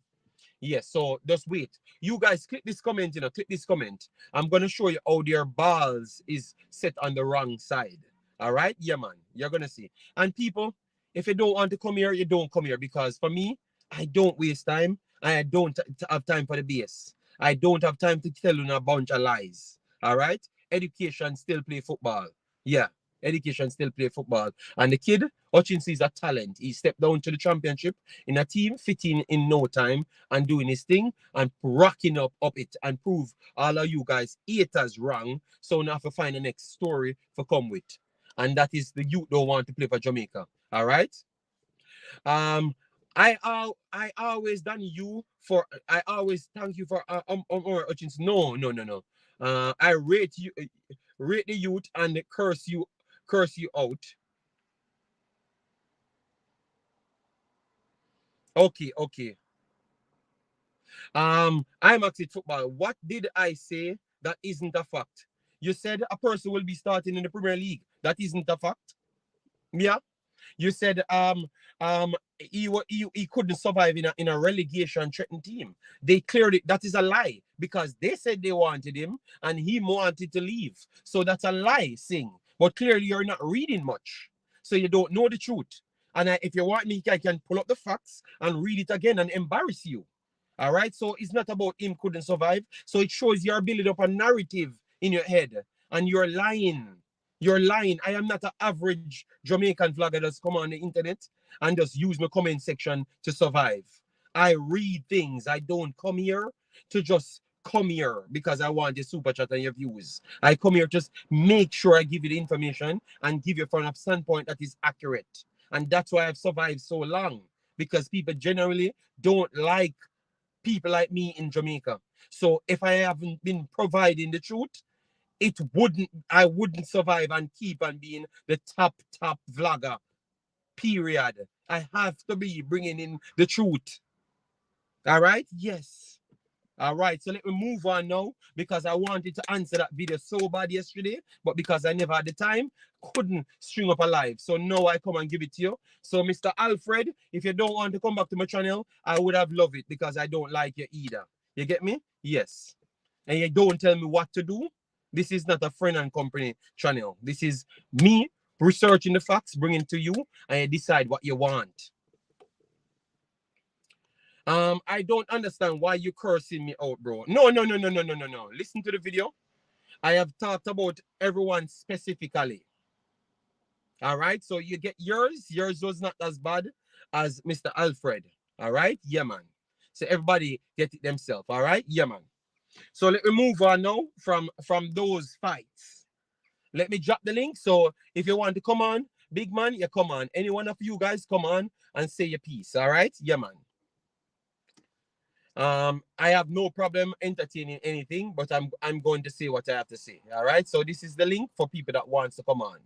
Yes, so just wait. You guys click this comment, you know, click this comment. I'm going to show you how their balls is set on the wrong side. All right? Yeah, man. You're going to see. And people, if you don't want to come here, you don't come here. Because for me, I don't waste time. I don't have time for the BS. I don't have time to tell you a bunch of lies. All right? Education still play football. Yeah. Education still play football. And the kid, Hutchinson, is a talent. He stepped down to the championship in a team, fitting in no time and doing his thing and rocking up it and prove all of you guys haters wrong. So now have to find the next story for come with. And that is the youth don't want to play for Jamaica. All right? I always thank you for Hutchinson. No. I rate you, rate the youth and curse you out. Okay. Imaxit football. What did I say that isn't a fact? You said a person will be starting in the Premier League. That isn't a fact. Yeah. You said he couldn't survive in a relegation threatened team. They cleared it. That is a lie because they said they wanted him and he wanted to leave. So that's a lie, Singh. But clearly you're not reading much, so you don't know the truth. And if you want me, I can pull up the facts and read it again and embarrass you. All right. So it's not about him couldn't survive. So it shows you're building up a narrative in your head and you're lying. You're lying. I am not an average Jamaican vlogger that's come on the internet and just use my comment section to survive. I read things. I don't come here to just come here because I want your super chat and your views. I come here just make sure I give you the information and give you from a standpoint that is accurate. And that's why I've survived so long, because people generally don't like people like me in Jamaica. So if I haven't been providing the truth, I wouldn't survive and keep on being the top vlogger. Period. I have to be bringing in the truth. All right? Yes. All right. So let me move on now because I wanted to answer that video so bad yesterday, but because I never had the time, couldn't string up a live. So now I come and give it to you. So Mr. Alfred, if you don't want to come back to my channel, I would have loved it because I don't like you either. You get me? Yes. And you don't tell me what to do. This is not a friend and company channel. This is me researching the facts, bringing to you, and you decide what you want. I don't understand why you cursing me out, bro. No. Listen to the video. I have talked about everyone specifically. All right, so you get yours. Yours was not as bad as Mr. Alfred. All right, yeah, man. So everybody get it themselves. All right, yeah, man. So let me move on now from those fights. Let me drop the link. So if you want to come on, big man, you come on. Any one of you guys come on and say your piece. All right, yeah, man. I have no problem entertaining anything, but I'm going to say what I have to say. All right. So this is the link for people that wants to come on.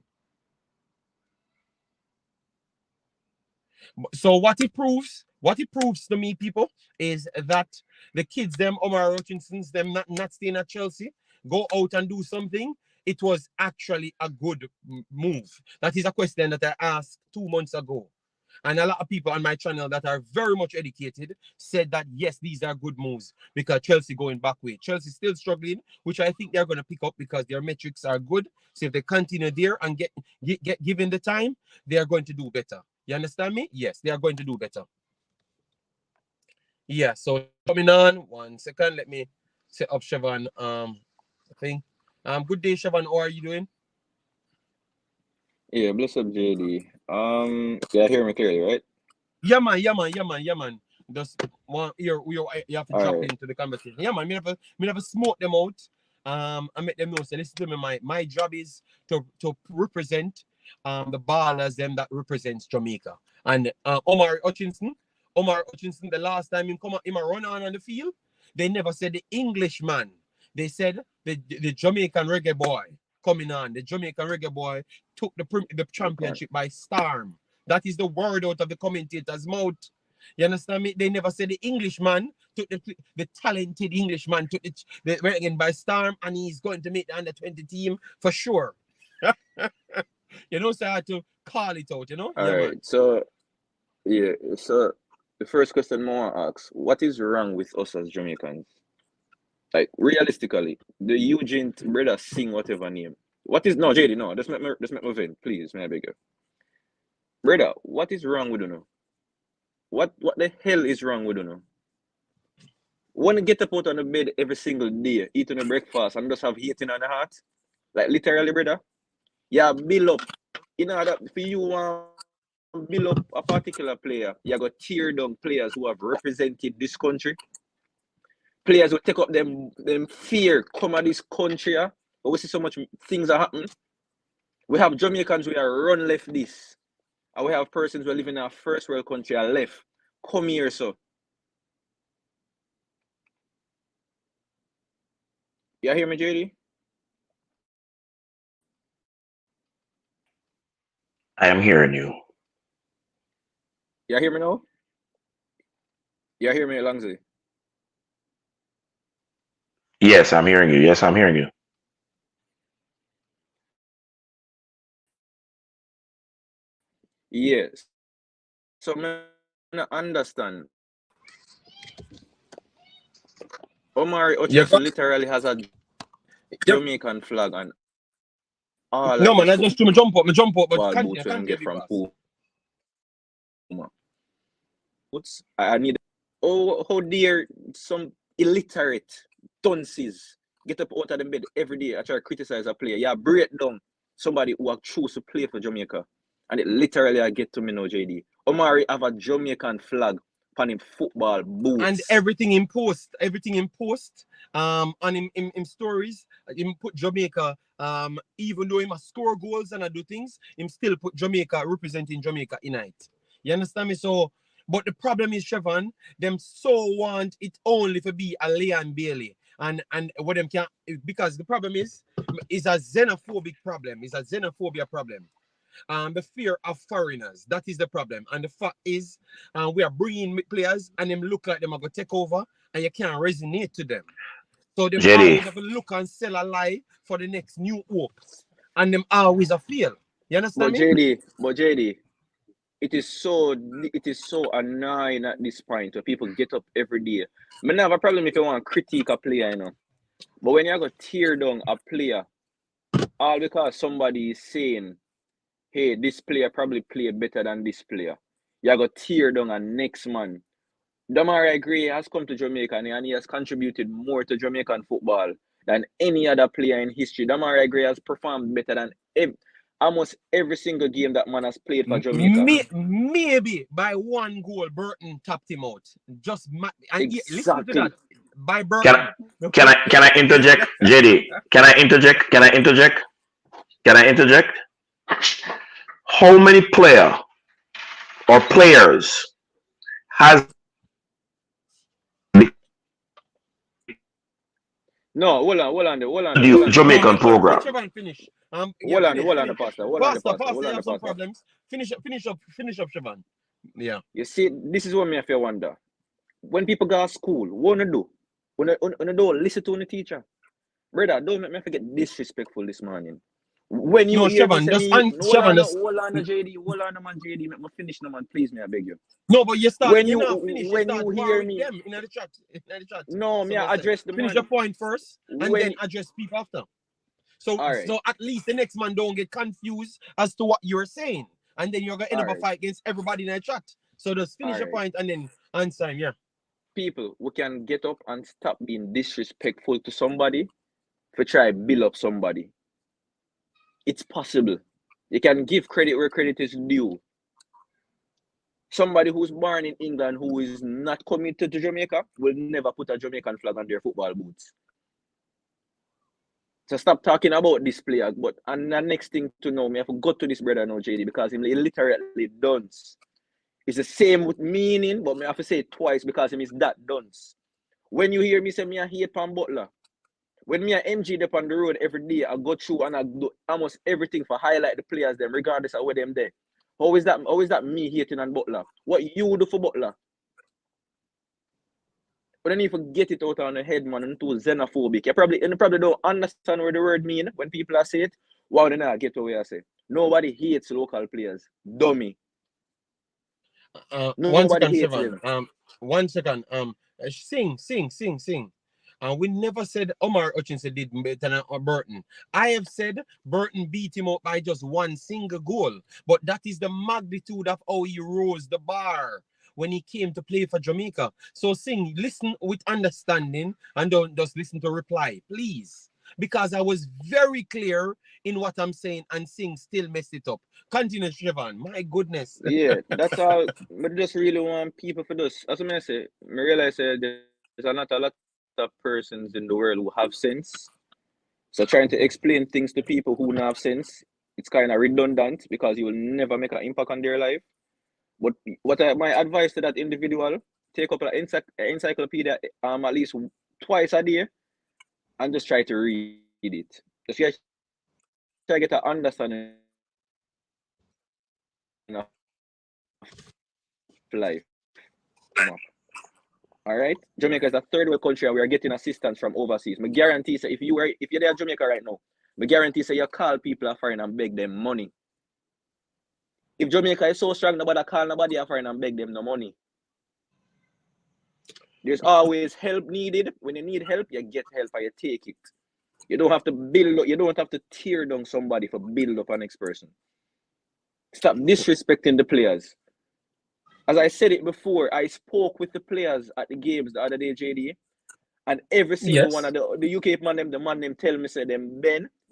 So what it proves, What it proves to me, people, is that the kids, them, Omari Hutchinson's, them not staying at Chelsea, go out and do something. It was actually a good move. That is a question that I asked 2 months ago. And a lot of people on my channel that are very much educated said that, yes, these are good moves because Chelsea going back way. Chelsea still struggling, which I think they're going to pick up because their metrics are good. So if they continue there and get given the time, they are going to do better. You understand me? Yes, they are going to do better. Yeah, so coming on, 1 second. Let me set up Siobhan thing. Good day, Siobhan. How are you doing? Yeah, bless up, JD. Yeah, hear me clearly, right? Yeah, man. Just one you have to drop Alright. into the conversation. Yeah, man. Me never smoke them out. I make them know. So listen to me. My job is to represent the ballers them that represents Jamaica. And Omari Hutchinson, the last time him come out, him a run on the field, they never said the Englishman. They said the Jamaican Reggae Boy coming on. The Jamaican Reggae Boy took the championship by storm. That is the word out of the commentator's mouth. You understand me? They never said the Englishman took the talented Englishman took the Reggae by storm, and he's going to make the under-20 team for sure. You know, so I had to call it out, you know? Yeah, man. Alright, so the first question I want to ask, what is wrong with us as Jamaicans? Like realistically, the Eugene brother sing whatever name. What is no JD, no, just make me vent, please, may I beg you. Brother, what is wrong with you? What the hell is wrong with you? Want to get up out on the bed every single day, eating a breakfast, and just have hating on the heart? Like literally, brother. Yeah, build up. You know that for you build up a particular player, you got tear down players who have represented this country. Players who take up them fear come at this country. But we see so much things are happening. We have Jamaicans who are run left this. And we have persons who are living in a first world country are left. Come here, so. You hear me, JD? I am hearing you. You hear me now? You hear me, Langzy? Yes, I'm hearing you. Yes, I'm hearing you. Yes. So I understand. Omari Hutchinson literally has a Jamaican flag and all. No, man, I just do my jump up, but can't get from Puma. I need. Oh, how dare some illiterate dunces get up out of the bed every day and try to criticize a player. Yeah, break down somebody who have choose to play for Jamaica. And it literally I get to me now, JD. Omari have a Jamaican flag on him football boots. And everything in post. On him stories, him put Jamaica, even though he must score goals and I do things, him still put Jamaica, representing Jamaica in it. You understand me? So, but the problem is, Siobhan, them so want it only to be a Leon Bailey. And what them can't, because the problem is a xenophobic problem. It's a xenophobia problem. The fear of foreigners. That is the problem. And the fact is, we are bringing players and them look like them are going to take over and you can't resonate to them. So them always have to look and sell a lie for the next new hope. And them always a fail. You understand me? But JD, it is so annoying at this point where people get up every day. I mean, I have a problem if you want to critique a player, you know. But when you go tear down a player, all because somebody is saying, hey, this player probably played better than this player. You got tear down a next man. Omari Gray has come to Jamaica and he has contributed more to Jamaican football than any other player in history. Omari Gray has performed better than almost every single game that man has played for Jamaica. Maybe by one goal, Burton tapped him out. Just exactly. Listen to that. By Burton. Can I interject, JD? Can I interject? How many players has No, hold on. the Jamaican program? Finish. Hold on, Pastor. Pastor, you have some problems. Finish up, Siobhan. Yeah. You see, this is what me have to wonder. When people go to school, what wanna do? Wanna do listen to the teacher. Brother, don't make me forget disrespectful this morning. When you No, hear me Siobhan, say just me, Siobhan, just hold on, JD, hold on, man, JD, make me finish, no man, please, me, I beg you. no, but you start, When you you know, finish, you when start you war hear with me, them in the chat. no, So me, I I said, address the finish man. your point first and When then address people after. So all right, at least the next man don't get confused as to what you're saying. And then you're gonna end all up a right, fight against everybody in the chat. So just finish all your right. point and then answer him, yeah. People, we can get up and stop being disrespectful to somebody for try build up somebody. It's possible. You can give credit where credit is due. Somebody who's born in England who is not committed to Jamaica will never put a Jamaican flag on their football boots. So stop talking about this player. But and the next thing to know, me I forgot to this brother now, JD, because he literally dunce. It's the same with meaning, but me have to say it twice because him is that dunce. When you hear me say me I hate Pan Butler, when me and MG up on the road every day, I go through and I do almost everything for highlight the players them, regardless of where them there. How is that me hating on Butler? What you do for Butler? But then you forget it out on the head, man, and too xenophobic. You probably don't understand what the word mean when people are say it. Wow, then I get away I say. Nobody hates local players. Dummy. One Nobody second, hates Siobhan. them. 1 second. Sing. And we never said Omar Hutchinson did better than Burton. I have said Burton beat him up by just one single goal. But that is the magnitude of how he rose the bar when he came to play for Jamaica. So Sing, listen with understanding and don't just listen to reply, please. Because I was very clear in what I'm saying and Sing still messed it up. Continue, Siobhan. My goodness. Yeah, that's all. I just really want people for this. As I say, I realize there's not a lot of persons in the world who have sense. So trying to explain things to people who don't have sense, it's kind of redundant because you will never make an impact on their life. But my advice to that individual, take up an encyclopedia at least twice a day and just try to read it. Just try to get an understanding of life. All right, Jamaica is a third world country, and we are getting assistance from overseas. I guarantee, say, if you're there in Jamaica right now, I guarantee, say, you call people a foreign and beg them money. If Jamaica is so strong, nobody call nobody a foreign and beg them no money. There's always help needed. When you need help, you get help and you take it. You don't have to build up, you don't have to tear down somebody for build up an next person. Stop disrespecting the players. As I said it before, I spoke with the players at the games the other day, JD, and every single one Yes. of the UK man them tell me say them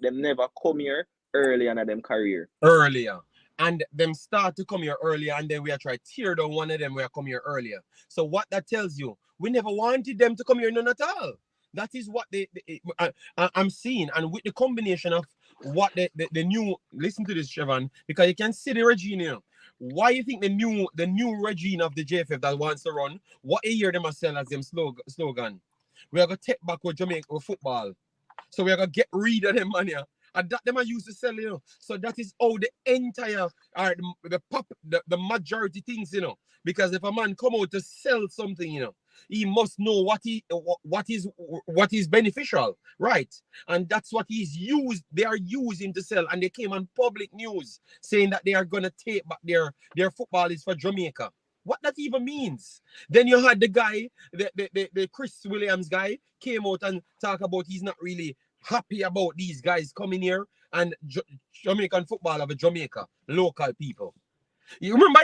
never come here early in them career. Earlier. And them start to come here earlier, and then we are trying to tear down one of them. We are come here earlier. So what that tells you, we never wanted them to come here none at all. That is what I'm seeing, and with the combination of what the new, listen to this, Siobhan, because you can see the regime here. Why you think the new regime of the JFF that wants to run? What a year them are sell as them slogan? We are gonna take back with Jamaica with football. So we are gonna get rid of them money. And that them are used to sell, So that is how the entire the majority things, Because if a man come out to sell something, he must know what is beneficial, right? And that's what they are using to sell. And they came on public news saying that they are gonna take back their football is for Jamaica. What that even means. Then you had the guy, the Chris Williams guy, came out and talk about he's not really happy about these guys coming here and Jamaican football of Jamaica, local people. You remember,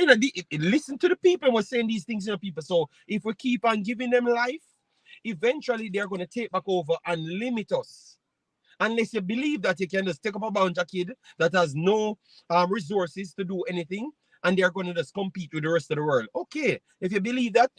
listen to the people who are saying these things, people. So if we keep on giving them life, eventually they're going to take back over and limit us. Unless you believe that you can just take up a bunch of kid that has no resources to do anything, and they're going to just compete with the rest of the world. Okay, if you believe that,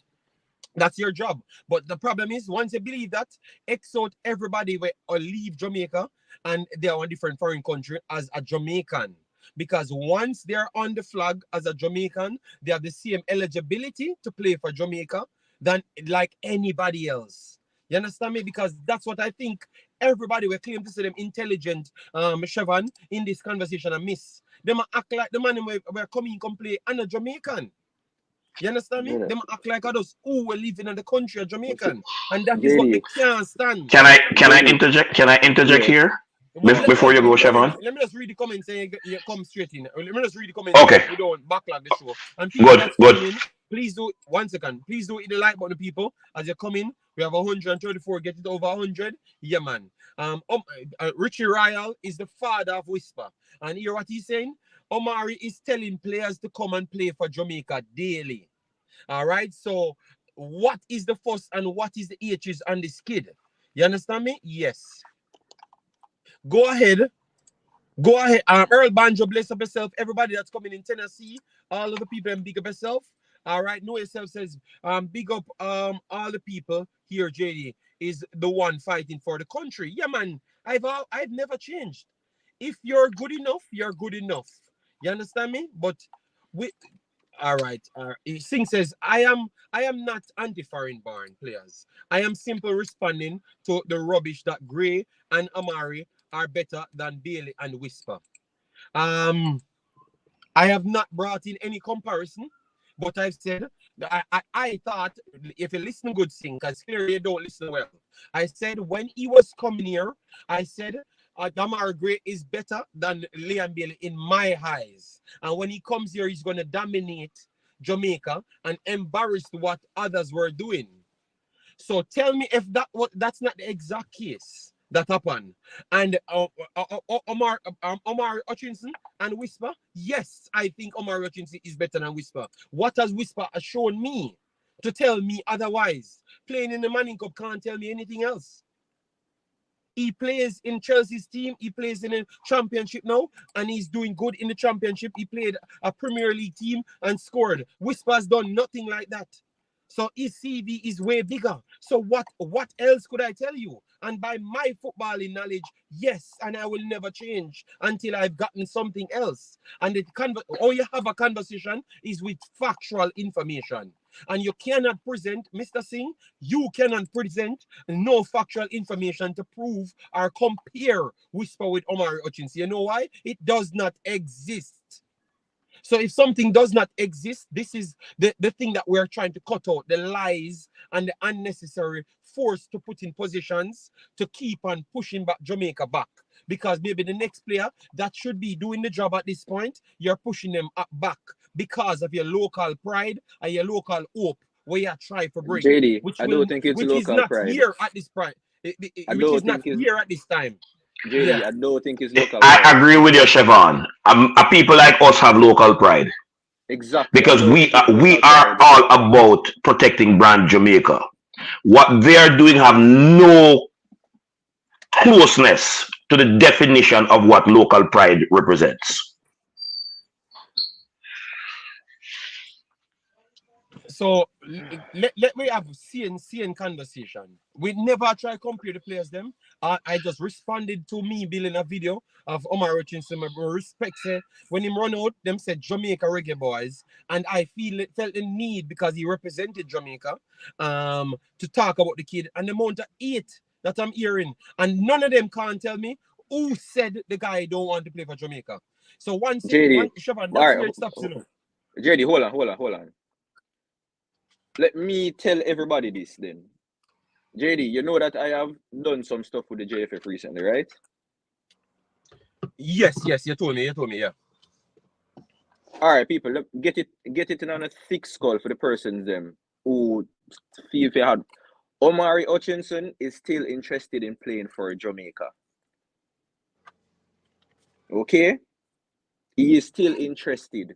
that's your job. But the problem is, once you believe that, X out everybody or leave Jamaica and they are a different foreign country as a Jamaican. Because once they're on the flag as a Jamaican, they have the same eligibility to play for Jamaica than like anybody else. You understand me? Because that's what I think everybody will claim to say them intelligent, Siobhan, in this conversation and miss. They might act like the man we're coming come play and a Jamaican. You understand me? Yeah. Them act like others who were living in the country of Jamaican. And that is JD. what they can't stand. Can I interject? Can I interject Yeah. here Well, before you go, Siobhan? let me just read the comments and you come straight in. Let me just read the comments Okay. so we don't backlog the show. And people Good, that's good. coming in, please do 1 second. Please do hit the like button, people. As you come in, we have 134, get it over 100. Yeah, man. Richie Ryle is the father of Whisper. And hear what he's saying? Omari is telling players to come and play for Jamaica daily. All right. So, what is the fuss and what is the H's on this kid? You understand me? Yes. Go ahead. Go ahead. Earl Banjo, bless up yourself. Everybody that's coming in Tennessee, all of the people, and big up yourself. All right. Know yourself says, big up all the people here. JD is the one fighting for the country. Yeah, man. I've never changed. If you're good enough, you're good enough. You understand me? But we all right. Singh says, I am not anti-foreign born players. I am simply responding to the rubbish that Gray and Omari are better than Bailey and Whisper. I have not brought in any comparison, but I've said I thought if you listen good, Singh, because clearly you don't listen well. I said when he was coming here, I said Omari Gray is better than Liam Bailey in my eyes. And when he comes here, he's going to dominate Jamaica and embarrass what others were doing. So tell me if that's not the exact case that happened. And Omari Hutchinson and Whisper, yes, I think Omari Hutchinson is better than Whisper. What has Whisper shown me to tell me otherwise? Playing in the Manning Cup can't tell me anything else. He plays in Chelsea's team. He plays in a championship now, and he's doing good in the championship. He played a Premier League team and scored. Whisper's done nothing like that. So his CV is way bigger. So what else could I tell you? And by my footballing knowledge, yes, and I will never change until I've gotten something else. And all you have a conversation is with factual information. And you cannot present, Mr. Singh, you cannot present no factual information to prove or compare Whisper with Omari Hutchinson. You know why? It does not exist. So if something does not exist, this is the thing that we're trying to cut out, the lies and the unnecessary force to put in positions to keep on pushing back Jamaica back. Because maybe the next player that should be doing the job at this point, you're pushing them back because of your local pride and your local hope where you try for break. JD, I don't think it's which local is not pride. here at this point. Which is not here at this time. JD, Yeah. I don't think it's local I pride. agree with you, Siobhan. People like us have local pride Exactly. because we are all about protecting brand Jamaica. What they are doing have no closeness to the definition of what local pride represents. So let me have CN conversation. We never try to compare the players them. I just responded to me building a video of Omari Hutchinson. I respect say when him run out, them said Jamaica Reggae Boyz, and I felt the need because he represented Jamaica to talk about the kid and the amount of hate that I'm hearing, and none of them can't tell me who said the guy don't want to play for Jamaica. So one thing, Siobhan, that's where it stops, you know. JD, hold on. Let me tell everybody this then. JD, you know that I have done some stuff with the JFF recently, right? Yes, you told me, yeah. All right, people, look, get it in on a thick skull for the persons them who feel they had. Omari Hutchinson is still interested in playing for Jamaica. Okay? He is still interested.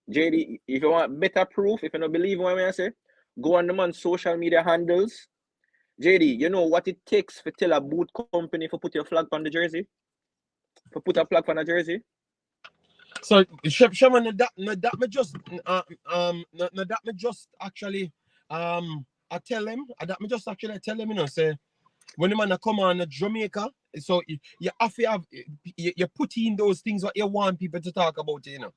JD, if you want better proof, if you don't believe what I say, go on the man's social media handles. JD, you know what it takes to tell a boot company to put your flag on the jersey? To put a flag on a jersey? So, Shaman, that me just actually I tell him, you know, say when the man come on Jamaica, so you have to have you put in those things what you want people to talk about, you know.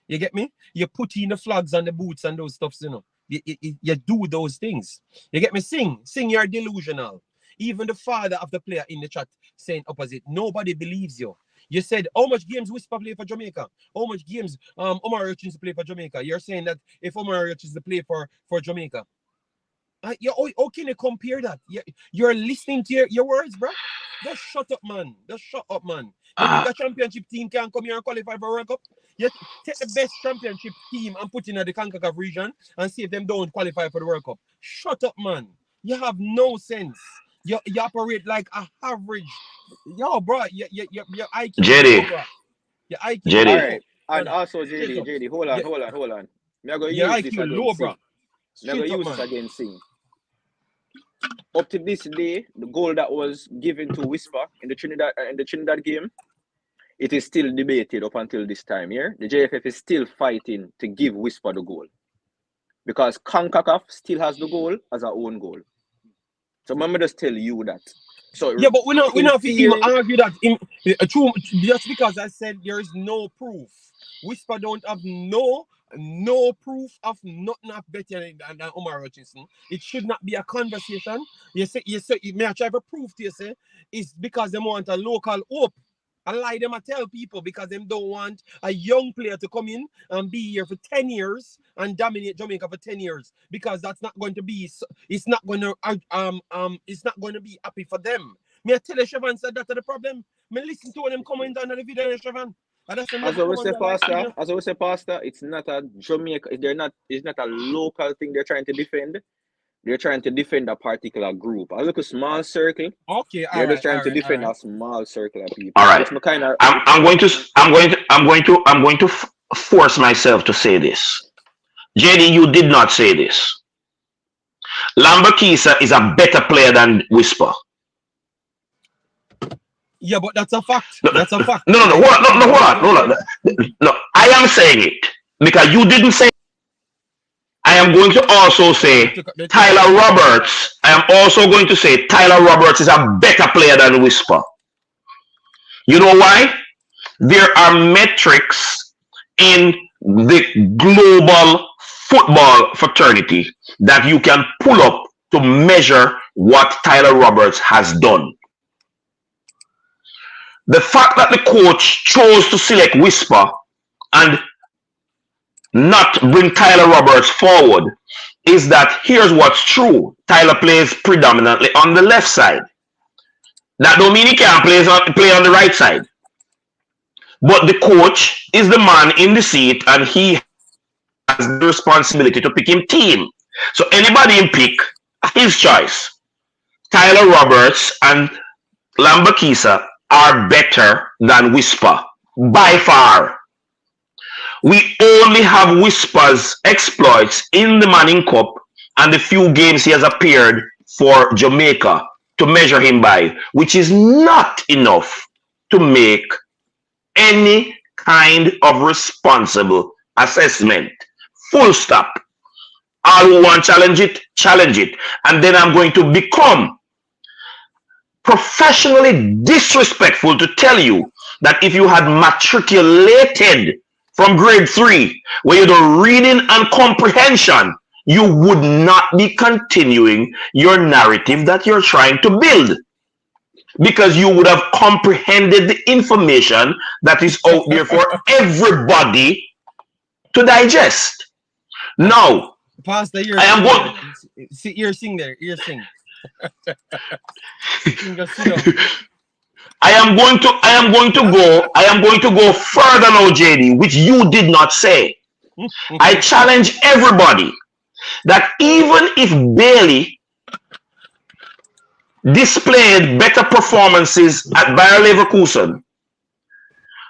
You get me? You put in the flags and the boots and those stuffs, you know. You do those things. You get me? Sing, you're delusional. Even the father of the player in the chat saying opposite. Nobody believes you. You said how much games Whisper play for Jamaica? How much games Omari Hutchinson play for Jamaica? You're saying that if Omari Hutchinson play for Jamaica, how can you compare that? You're listening to your words, bro. Just shut up, man. Just shut up, man. You think a championship team can come here and qualify for World Cup? You take the best championship team and put in the Concacaf region and see if them don't qualify for the World Cup. Shut up, man. You have no sense. You operate like a average. Yo, bro, your IQ. JD. Your IQ. JD. All right. And also, JD, hold on. Me going to use IQ this against low, bro. Me going to use this against Sing. Up to this day, the goal that was given to Whisper in the Trinidad game, it is still debated up until this time here. The JFF is still fighting to give Whisper the goal. Because Concacaf still has the goal as our own goal. So let me just tell you that. So yeah, but we're not even argue that just because I said there is no proof. Whisper don't have no proof of nothing of better than Omari Hutchinson. It should not be a conversation. You say may I try to prove to you say it's because they want a local hope. I lie them, I tell people because them don't want a young player to come in and be here for 10 years and dominate Jamaica for 10 years because that's not going to be it's not going to be happy for them. Me I tell you, Siobhan said that's the problem. Me listen to them comment on the video, Siobhan. As I say, Pastor, it's not a Jamaica. It's not a local thing they're trying to defend. They're trying to defend a particular group. I look a small circle. Okay, they're just trying to defend a small circle of people. All right. I'm going to force myself to say this. JD, you did not say this. Lambakisa is a better player than Whisper. Yeah, but that's a fact. That's a fact. No, hold on. No, I am saying it because you didn't say. I am going to also say Tyler Roberts. I am also going to say Tyler Roberts is a better player than Whisper. You know why? There are metrics in the global football fraternity that you can pull up to measure what Tyler Roberts has done. The fact that the coach chose to select Whisper and not bring Tyler Roberts forward is that here's what's true. Tyler plays predominantly on the left side. That don't mean he can't play on the right side. But the coach is the man in the seat and he has the responsibility to pick him team. So anybody in pick, his choice. Tyler Roberts and Lambakisa are better than Whisper by far. We only have Whisper's exploits in the Manning Cup and the few games he has appeared for Jamaica to measure him by, which is not enough to make any kind of responsible assessment. Full stop. All who want challenge it. And then I'm going to become professionally disrespectful to tell you that if you had matriculated from grade 3, where you do reading and comprehension, you would not be continuing your narrative that you're trying to build. Because you would have comprehended the information that is out there for everybody to digest. Now, Pastor, I am going. You're sing there. You're sing. I am going to go further now, JD, which you did not say. I challenge everybody that even if Bailey displayed better performances at Bayer Leverkusen,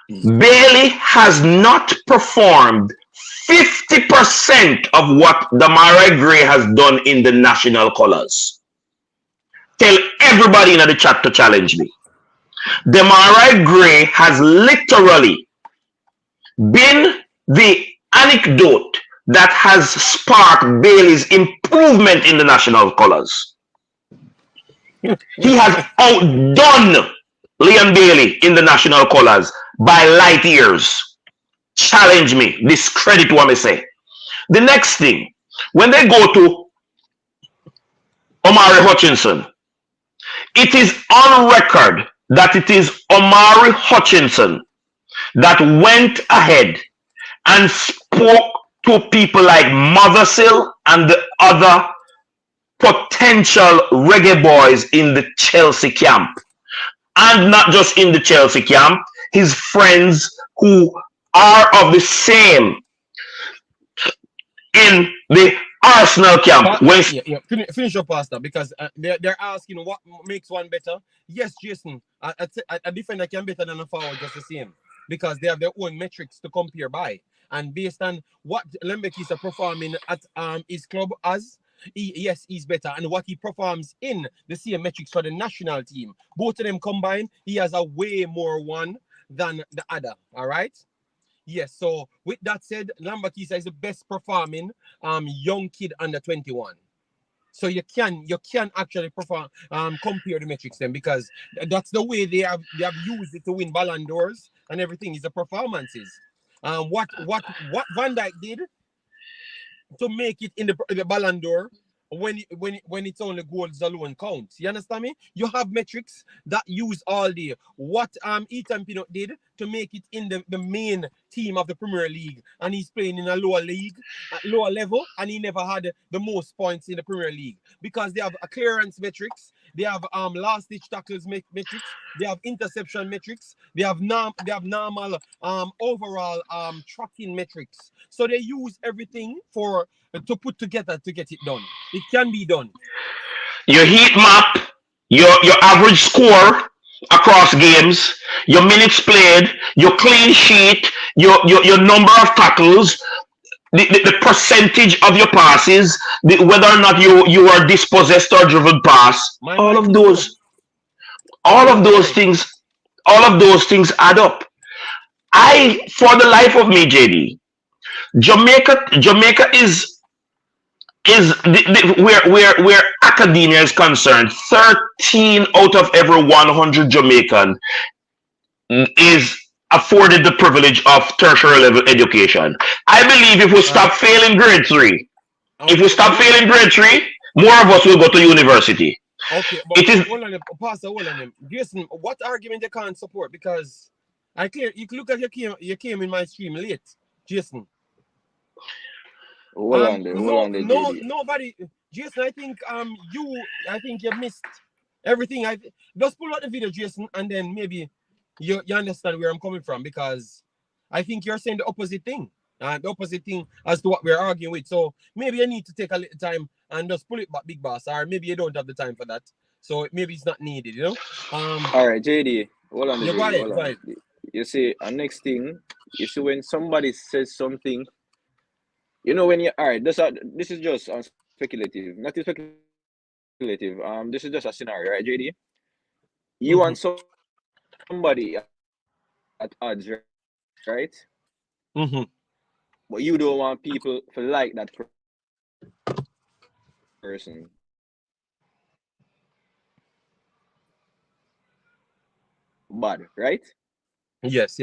Bailey has not performed 50% of what Omari Gray has done in the national colors. Tell everybody in the chat to challenge me. Omari Gray has literally been the anecdote that has sparked Bailey's improvement in the national colors. He has outdone Leon Bailey in the national colors by light years. Challenge me. Discredit what I say. The next thing, when they go to Omari Hutchinson, it is on record that it is Omari Hutchinson that went ahead and spoke to people like Mothersill and the other potential reggae boys in the Chelsea camp. And not just in the Chelsea camp, his friends who are of the same in the Arsenal camp. Finish your pastor, because they're asking what makes one better. Yes, Jason, a defender can better than a forward, just the same, because they have their own metrics to compare by, and based on what Lembekis are performing at his club as. Yes, he's better, and what he performs in the same metrics for the national team, both of them combined, he has a way more one than the other. All right. Yes. So with that said, Lambakisa is the best performing young kid under 21. So you can actually perform compare the metrics then, because that's the way they have used it to win Ballon d'Ors and everything is the performances. What Van Dijk did to make it in the Ballon d'Or, when it's only goals alone counts. You understand me? You have metrics that use all the what Ethan Pinnock did to make it in the main team of the Premier League, and he's playing in a lower level, and he never had the most points in the Premier League, because they have a clearance metrics, they have last ditch tackles metrics, they have interception metrics, they have normal overall tracking metrics. So they use everything to put together to get it done. It can be done. Your heat map, your average score across games, your minutes played, your clean sheet, your number of tackles, the percentage of your passes, whether or not you are dispossessed or driven pass, all of those things add up. For the life of me, JD, Jamaica is where academia is concerned, 13 out of every 100 Jamaican is afforded the privilege of tertiary level education. I believe if we stop failing grade 3, more of us will go to university. Okay, but hold on, Pastor, hold on. Jason, what argument you can't support? Because you look at you came in my stream late, Jason. Nobody, Jason. I think you missed everything. Just pull out the video, Jason, and then maybe you understand where I'm coming from, because I think you're saying the opposite thing as to what we're arguing with. So maybe you need to take a little time and just pull it back, big boss, or maybe you don't have the time for that. So maybe it's not needed, you know. All right, JD, hold on. Go ahead. You see, next thing, you see, when somebody says something. You know, when you this is just speculative, not speculative. This is just a scenario, right, JD? You want somebody at odds, right? But you don't want people to like that person. Bad, right? Yes.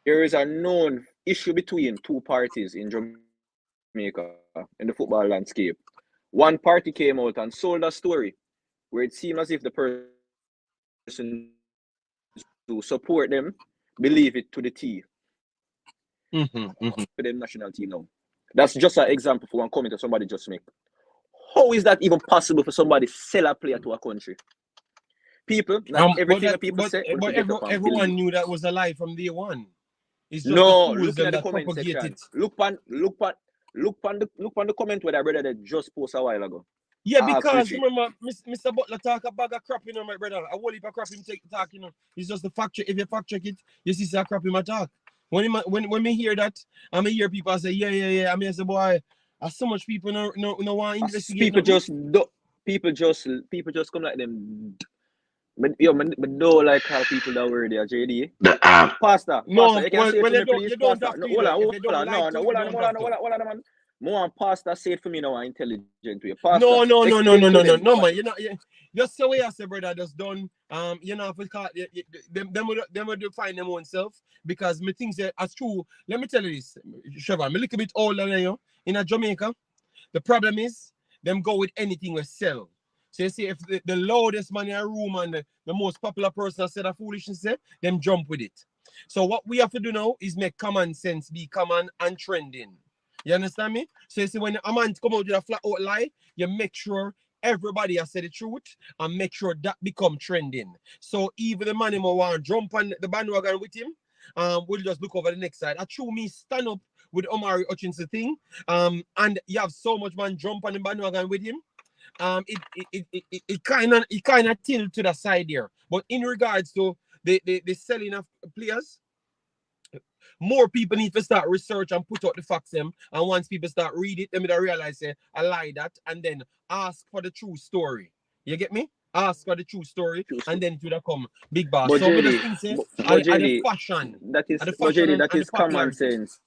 There is a known issue between two parties in Jamaica in the football landscape. One party came out and sold a story where it seemed as if the person to support them believe it to the T. For the national team now. That's just an example for one comment that somebody just make. How is that even possible for somebody to sell a player to a country? People, everything people say. But everyone knew that was a lie from day one. It's just look at the comment section. Look on the comment where that brother that just posted a while ago. Yeah, because remember, Mr. Butler talk a bag of crap, you know, my brother. A whole heap of crap him talk, you know. It's just the fact check. If you fact check it, you see some crap him talk. When me hear that, I hear people say, yeah. I mean, I say, boy, so much people no want to investigate. People just come like them. But don't like how people that were there, JD. Pastor, you can say it to me, please, Pastor. Hold on, man. More Pastor say it for me now, intelligent way. Pastor, no, man. Just the way I say, brother, just done. You know, them would define them own self, because me think that as true. Let me tell you this, Trevor. I'm a little bit older than you in Jamaica. The problem is them go with anything we sell. So you see, if the loudest man in a room and the most popular person said a foolishness, them jump with it. So what we have to do now is make common sense be common and trending. You understand me? So you see, when a man come out with a flat out lie, you make sure everybody has said the truth and make sure that become trending. So even the man who want to jump on the bandwagon with him, we'll just look over the next side. I true me stand up with Omari Hutchinson thing. And you have so much man jump on the bandwagon with him. It kind of tilt to the side there. But in regards to the selling of players, more people need to start research and put out the facts them. And once people start read it, they will realize I lie that, and then ask for the true story. You get me? Ask for the true story, and then it will come big boss. But So JD, the fashion. That is common sense.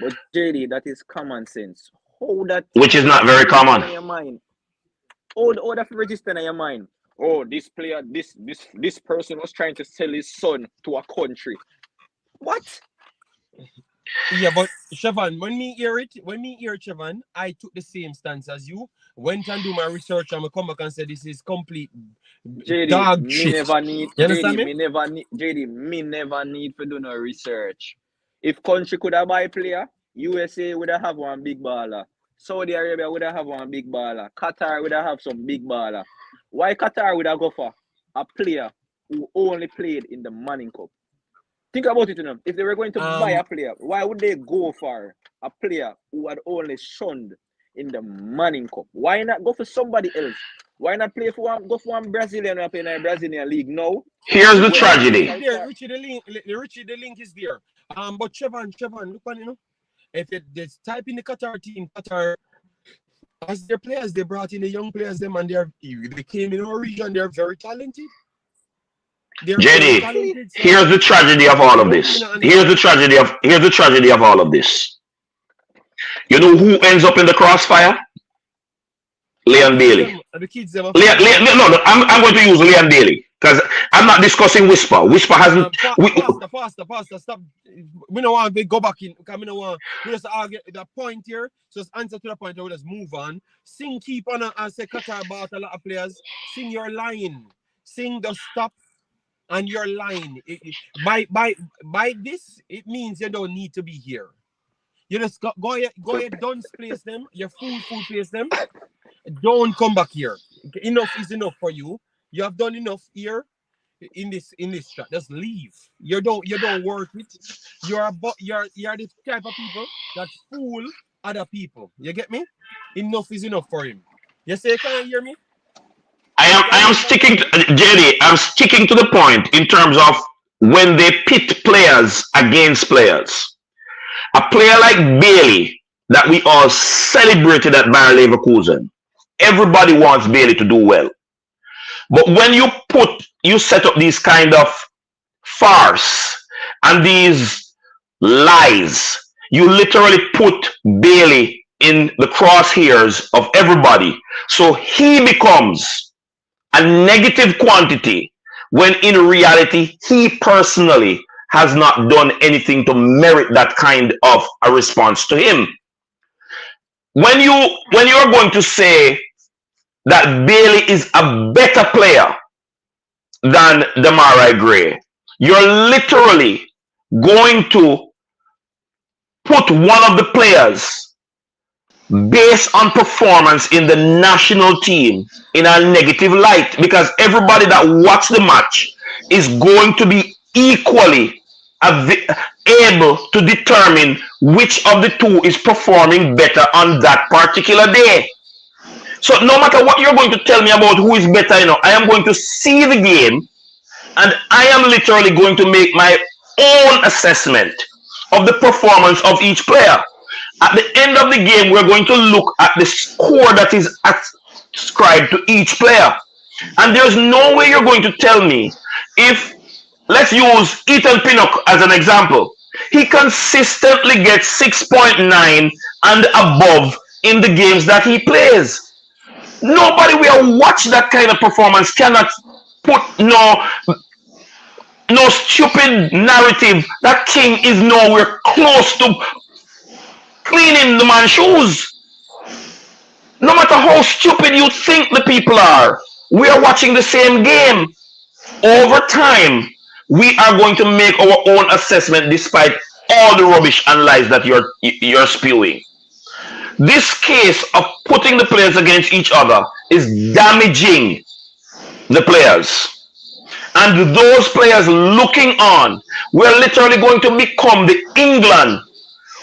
But JD, that is common sense. How that Which is not very common. In your mind. How that register in your mind. Oh, this player, this person was trying to sell his son to a country. What? Yeah, but Siobhan, when me hear Siobhan, I took the same stance as you. Went and do my research and I come back and say this is complete JD, dog shit. JD, me never need to do no research. If country could have buy a player, USA would have one big baller. Saudi Arabia would have one big baller. Qatar would have some big baller. Why Qatar would have go for a player who only played in the Manning Cup? Think about it, If they were going to buy a player, why would they go for a player who had only shunned in the Manning Cup? Why not go for somebody else? Why not go for one Brazilian who play in a Brazilian league? No. Here's the tragedy. Richie, the link is there. But Siobhan, look on if you just type in the Qatar team, Qatar, as their players, they brought in the young players, them, and they came in our region, they're very talented. JD, here's the tragedy of all of this. Here's the tragedy of all of this. You know who ends up in the crossfire? Leon Bailey. I'm going to use Leon Bailey because I'm not discussing Whisper. Whisper hasn't. Pastor, stop. We don't want to go back in because we don't want. We just argue the point here. Just answer to the point. We'll just move on. Sing, keep on, and say Qatar bought a lot of players. Sing your line. Sing the stop. And your line. By this, it means you don't need to be here. You just go ahead, don't place them. Your food place them. Don't come back here. Enough is enough for you. You have done enough here in this chat. Just leave. You don't work it. You're the type of people that fool other people. You get me? Enough is enough for him. You say you can't hear me? I am sticking to JD. I'm sticking to the point in terms of when they pit players against players. A player like Bailey that we all celebrated at Bayer Leverkusen. Everybody wants Bailey to do well. But when you set up these kind of farce and these lies, you literally put Bailey in the crosshairs of everybody. So he becomes a negative quantity when in reality he personally has not done anything to merit that kind of a response to him. When you are going to say that Bailey is a better player than Demarai Gray, you're literally going to put one of the players based on performance in the national team in a negative light, because everybody that watched the match is going to be equally able to determine which of the two is performing better on that particular day. So no matter what you're going to tell me about who is better, I am going to see the game and I am literally going to make my own assessment of the performance of each player. At the end of the game, we're going to look at the score that is ascribed to each player. And there's no way you're going to tell me if, let's use Ethan Pinnock as an example. He consistently gets 6.9 and above in the games that he plays. Nobody will watch that kind of performance cannot put no stupid narrative that King is nowhere close to cleaning the man's shoes. No matter how stupid you think the people are, we are watching the same game. Over time, we are going to make our own assessment despite all the rubbish and lies that you're spewing. This case of putting the players against each other is damaging the players. And those players looking on, we're literally going to become the England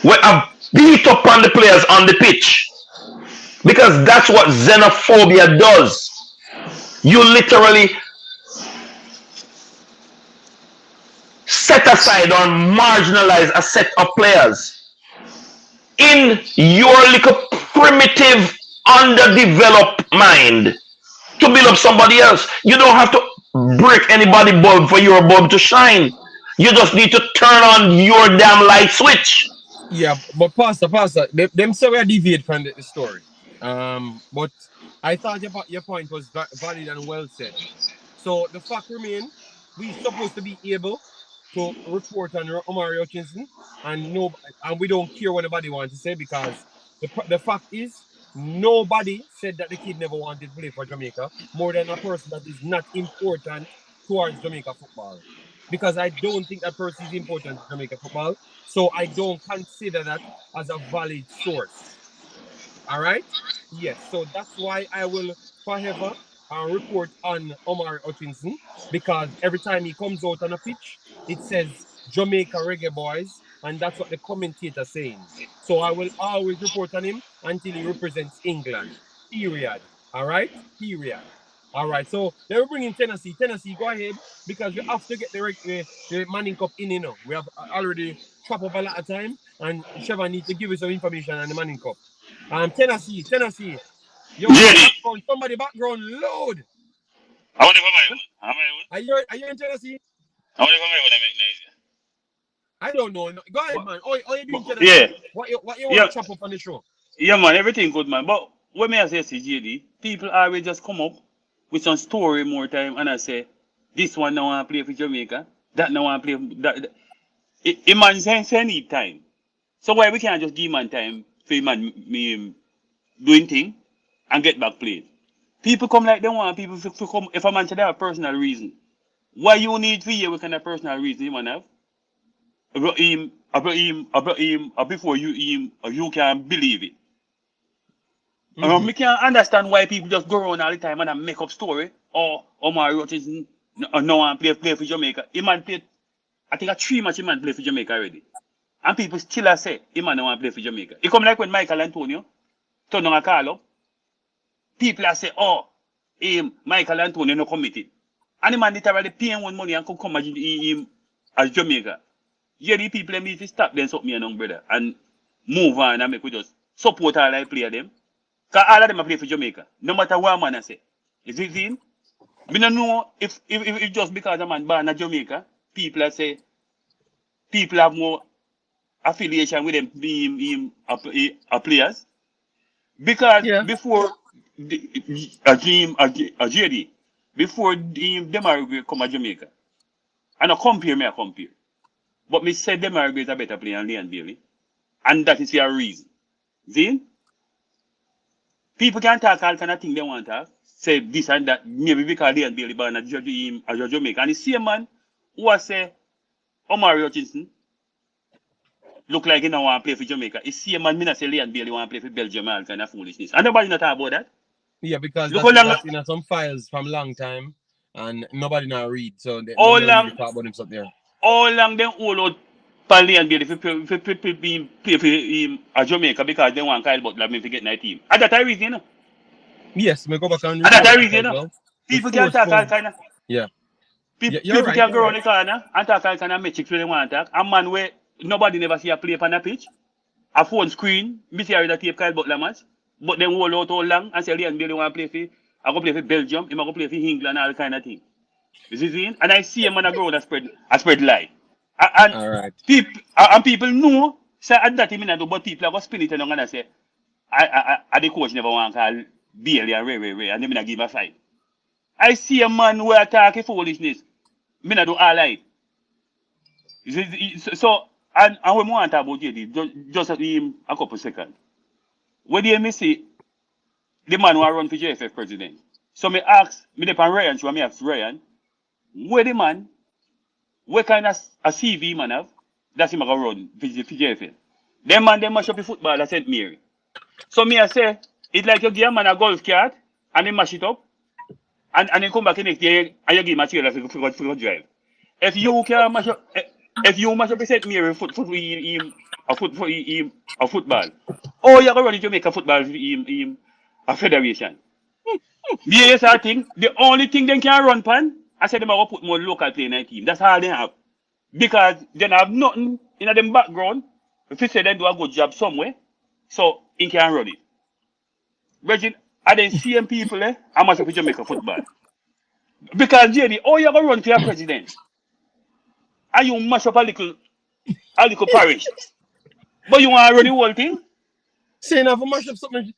where I beat up on the players on the pitch. Because that's what xenophobia does. You literally set aside or marginalize a set of players in your little primitive, underdeveloped mind to build up somebody else. You don't have to break anybody bulb for your bulb to shine. You just need to turn on your damn light switch. Yeah, but Pastor, them say we are deviate from the story. But I thought your point was valid and well said. So the fact remain, we supposed to be able to report on Omari Hutchinson, and we don't care what anybody wants to say, because the fact is nobody said that the kid never wanted to play for Jamaica more than a person that is not important towards Jamaica football. Because I don't think that person is important to Jamaica football, so I don't consider that as a valid source. All right? Yes, so that's why I will forever report on Omari Hutchinson, because every time he comes out on a pitch, it says Jamaica Reggae Boyz, and that's what the commentator saying. So I will always report on him until he represents England. Period. All right? Period. All right, so they will bring in Tennessee. Tennessee, go ahead, because we have to get the Manning Cup in, you know. We have already chopped up a lot of time, and Trevor needs to give you some information on the Manning Cup. Tennessee. Yo, somebody background load. I want to go my one. Are you in Tennessee? I want to go my one. I make noise. I don't know. Go ahead, man. Oh, you doing Tennessee? Yeah. What you want to chop up on the show? Yeah, man. Everything good, man. But when I say CJD, people always just come up with some story more time, and I say, this one now want to play for Jamaica, that now want to play that. It man say need time. So why we can't just give man time for man doing thing and get back playing? People come like they want people to come. If a man said they have a personal reason, why you need for you what kind of personal reason you man have? About him, before you can believe it. Me can't understand why people just go around all the time and make up story. Or Omari Hutchinson no one play for Jamaica. He man played, I think, 3 matches he man play for Jamaica already. And people still say he man no one play for Jamaica. It come like when Michael Antonio turn on a call up. People say, Michael Antonio no committed. And the man literally paying one money and come as Jamaica. Yeah, the people need to stop them something young brother and move on and make we just support all I play them. Because all of them are play for Jamaica. No matter what man I say. Is it in? We don't know if just because a man born in Jamaica, people say people have more affiliation with them being players. Because before a JD, before Demar come to Jamaica, and I compare. But me said Demar is a better player than Leon Bailey. And that is your reason. See? People can talk all kind of things they want to talk. Say this and that. Maybe because Leon Bailey born at Jamaica. And the same man who has say Omari Hutchinson look like he don't want to play for Jamaica. The same man me not say Leon Bailey want to play for Belgium, all kind of foolishness. And nobody not talk about that. Yeah, because that's in some files from long time and nobody now read. So they don't really talk about him up there. How long them all out Panley and Bailey play for Jamaica because they want Kyle Butler to get in the team. And that's the reason, you know? Yes, me go back and that's the reason, you know? People can talk all kind of... Yeah. People can go around the corner and talk all kind of metrics when they want to talk. A man where nobody never see a play on the pitch. A phone screen, me see a tape Kyle Butler match. But then hold out all long and say Leon Bailey want to play for... I go play for Belgium, I go play for England, all kind of thing. You see? And I see a man go and spread lie. And all right. People know, say at that time, but people are going to spin it and going to say, the coach never want to call Bailey and Ray, and they going to give a fight. I see a man who attack foolishness. Me not do all right. So, and when we want to talk about JD, just a couple seconds. What do you say? the man who run for JFF president. So me ask, me depend Ryan, so me ask Ryan, where the man, what kind of a CV man have, that's him gonna run for JFF. Them man, they mash up the football at St. Mary. So me I say, it's like you give a man a golf cart, and he mash it up, and then come back the next day, and you give material for drive. If you can mash up, if you mash up the St. Mary a football, oh, you're going to make a football a federation. Yes, I think the only thing they can run pan, I said them are going to put more local play in their team. That's all they have. Because they have nothing in them background. If you say they do a good job somewhere, so he can run it. Reggie, I didn't see them people how much of Jamaica football. Because JD, oh, you're going to run for your president. And you mash up a little parish. But you want to run the whole thing? Saying if you mash up something,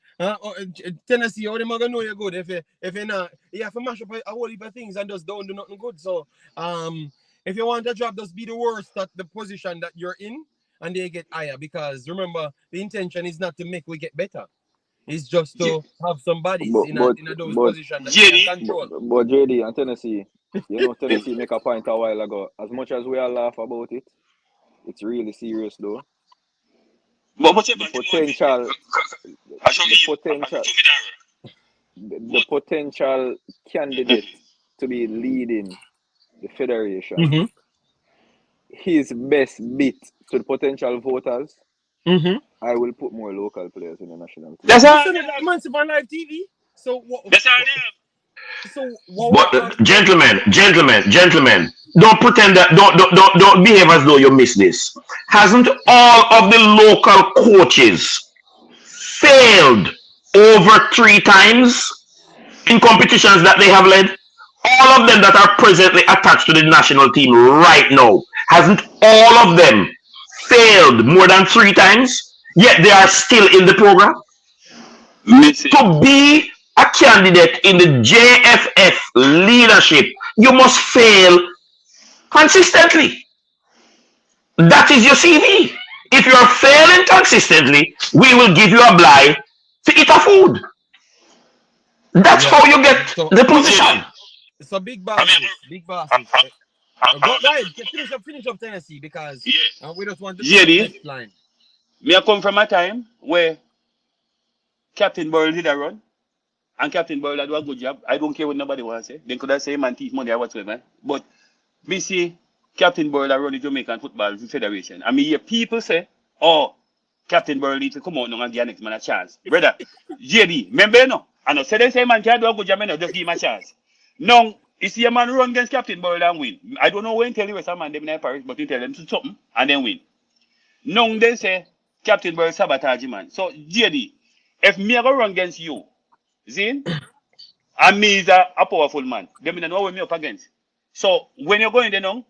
Tennessee, how them gonna know you're good if you're not? You have to mash up a whole heap of things and just don't do nothing good. So, if you want a job, just be the worst at the position that you're in, and they get higher. Because remember, the intention is not to make we get better. It's just to have somebody in those positions that you can control. But JD and Tennessee, Tennessee make a point a while ago. As much as we all laugh about it, it's really serious though. But the potential candidate to be leading the federation, his best bit to the potential voters, I will put more local players in the national team. That's how it's on live TV. So what? That's how it is. So gentlemen, don't pretend that don't behave as though you missed this. Hasn't all of the local coaches failed over 3 times in competitions that they have led? All of them that are presently attached to the national team right now, hasn't all of them failed more than 3 times? Yet they are still in the program. To be a candidate in the JFF leadership, you must fail consistently. That is your CV. If you are failing consistently, we will give you a blight to eat a food. That's how you get the position. It's a big bosses. Go ahead, finish up Tennessee because we just want to the next line. Me I come from a time where Captain Burrell did a run. And Captain Burrell do a good job. I don't care what nobody wants to say. They could have said man thief money or whatsoever. But me see Captain Burrell run the Jamaican Football Federation. I mean, hear people say, oh, Captain Burrell needs to come out now and give next man a chance. Brother, JD, remember no? I know say they say man can't do a good job, just give him a chance. Now, you see a man run against Captain Burrell and win. I don't know when tell you where some man them in Paris, but you tell them to something and then win. Now they say Captain Burrell sabotage man. So JD, if me ever run against you, Zin, and me is a powerful man. They don't know what me up against. So when you're going there now,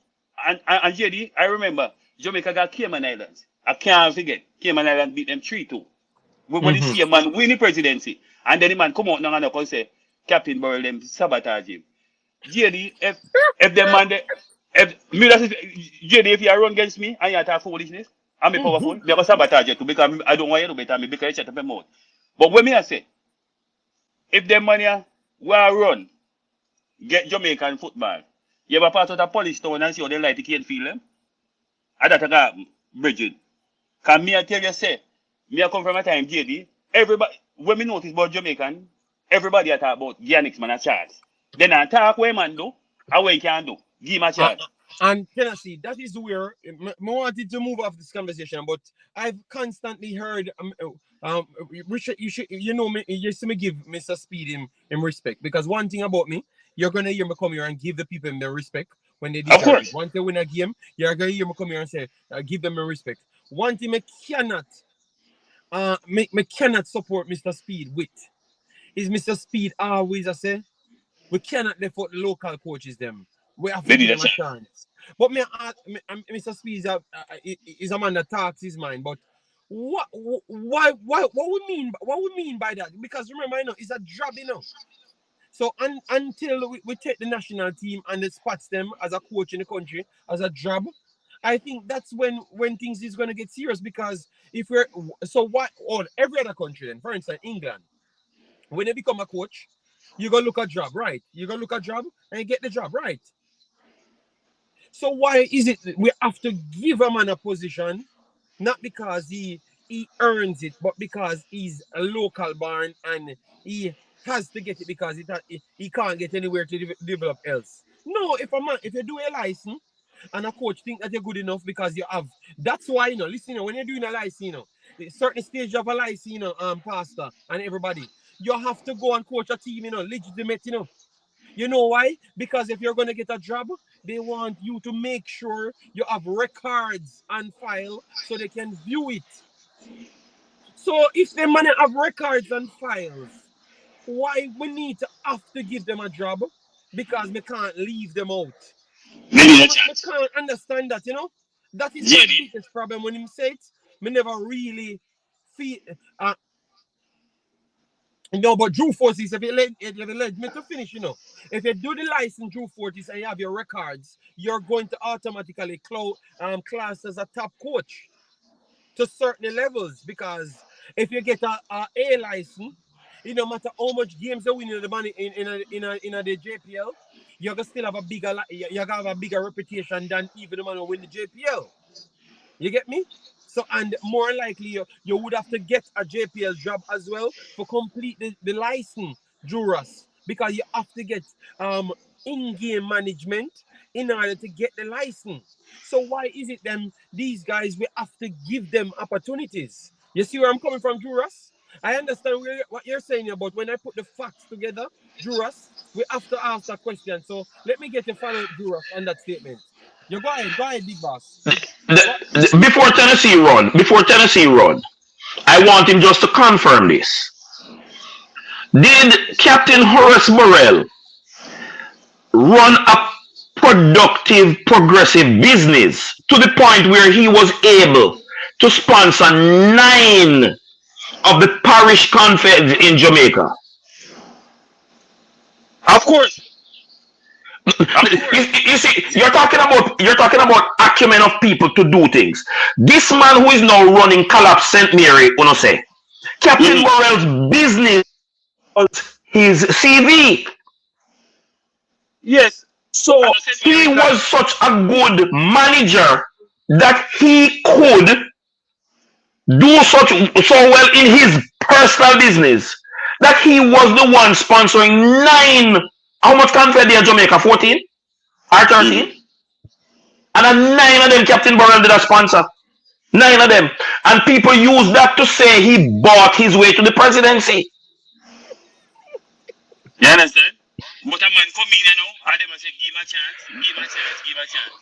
and JD, I remember Jamaica got Cayman Islands. I can't forget. Cayman Islands beat them 3-2. When you see a man win the presidency, and then the man come out now and say, Captain Burrell them sabotage him. JD, if the man JD, if you run against me and you attack foolishness, I'm a powerful, they will sabotage you too because I don't want you to better me because you shut up your mouth. But when me I say, if them money will run, get Jamaican football, you ever part of the police town and see how they like to can't feel them? I don't think Bridget. Can me I tell you say, me I come from a time, JD, everybody, when me notice about Jamaican, everybody I talk about Giannis man a chance. Then I talk where man do, and what he can do. Give him a chance. And Tennessee, that is where I wanted to move off this conversation, but I've constantly heard Richard, you see me give Mr. Speed him respect, because one thing about me, you're gonna hear me come here and give the people their respect when they deserve it. Once they win a game, you're gonna hear me come here and say give them their respect. One thing me cannot support Mr. Speed with is Mr. Speed always I say we cannot let out the local coaches them. We have to give them a chance. But Mr. Speed is a man that talks his mind. But what we mean by that? Because remember, it's a job, So until we take the national team and it spots them as a coach in the country as a job, I think that's when things is going to get serious. Because if we're every other country, then for instance England, when you become a coach, you go look a job, right? You go look a job and you get the job, right? So why is it that we have to give a man a position, not because he earns it, but because he's a local born and he has to get it because he can't get anywhere to develop else. No, if you do a license and a coach think that you're good enough because you have, that's why, listen, when you're doing a license, a certain stage of a license, pastor and everybody, you have to go and coach a team, legitimate, You know why? Because if you're going to get a job, they want you to make sure you have records on file so they can view it. So if they man have records and files, why we need to have to give them a job? Because we can't leave them out. Maybe a We chance. can't understand that, That is my JD. biggest problem when him say it. Me never really feel no, but Drew Forces, if you let me to finish, if you do the license Drew Forces and you have your records, you're going to automatically class as a top coach to certain levels. Because if you get a license, it no matter how much games you win in the money in the JPL, you're gonna still have a you have a bigger reputation than even the man who win the JPL. You get me? So, and more likely, you would have to get a JPL job as well for complete the license, Juras, because you have to get in-game management in order to get the license. So why is it then these guys, we have to give them opportunities? You see where I'm coming from, Juras? I understand what you're saying about when I put the facts together, Juras, we have to ask that question. So let me get a follow-up, Juras, on that statement. You go ahead, big boss. Before Tennessee run, I want him just to confirm this. Did Captain Horace Burrell run a productive, progressive business to the point where he was able to sponsor 9 of the parish confeds in Jamaica? Of course. You see, you're talking about acumen of people to do things. This man who is now running Collapse St. Mary, say, Captain Burrell's business was his CV. Yes. So he was such a good manager that he could do so well in his personal business that he was the one sponsoring 9. How much confed in Jamaica? 14 or 13? And 9 of them Captain Burrell did a sponsor. 9 of them. And people use that to say he bought his way to the presidency. You understand? But a man come in, and them say, give him a chance, give him a chance, give him a chance.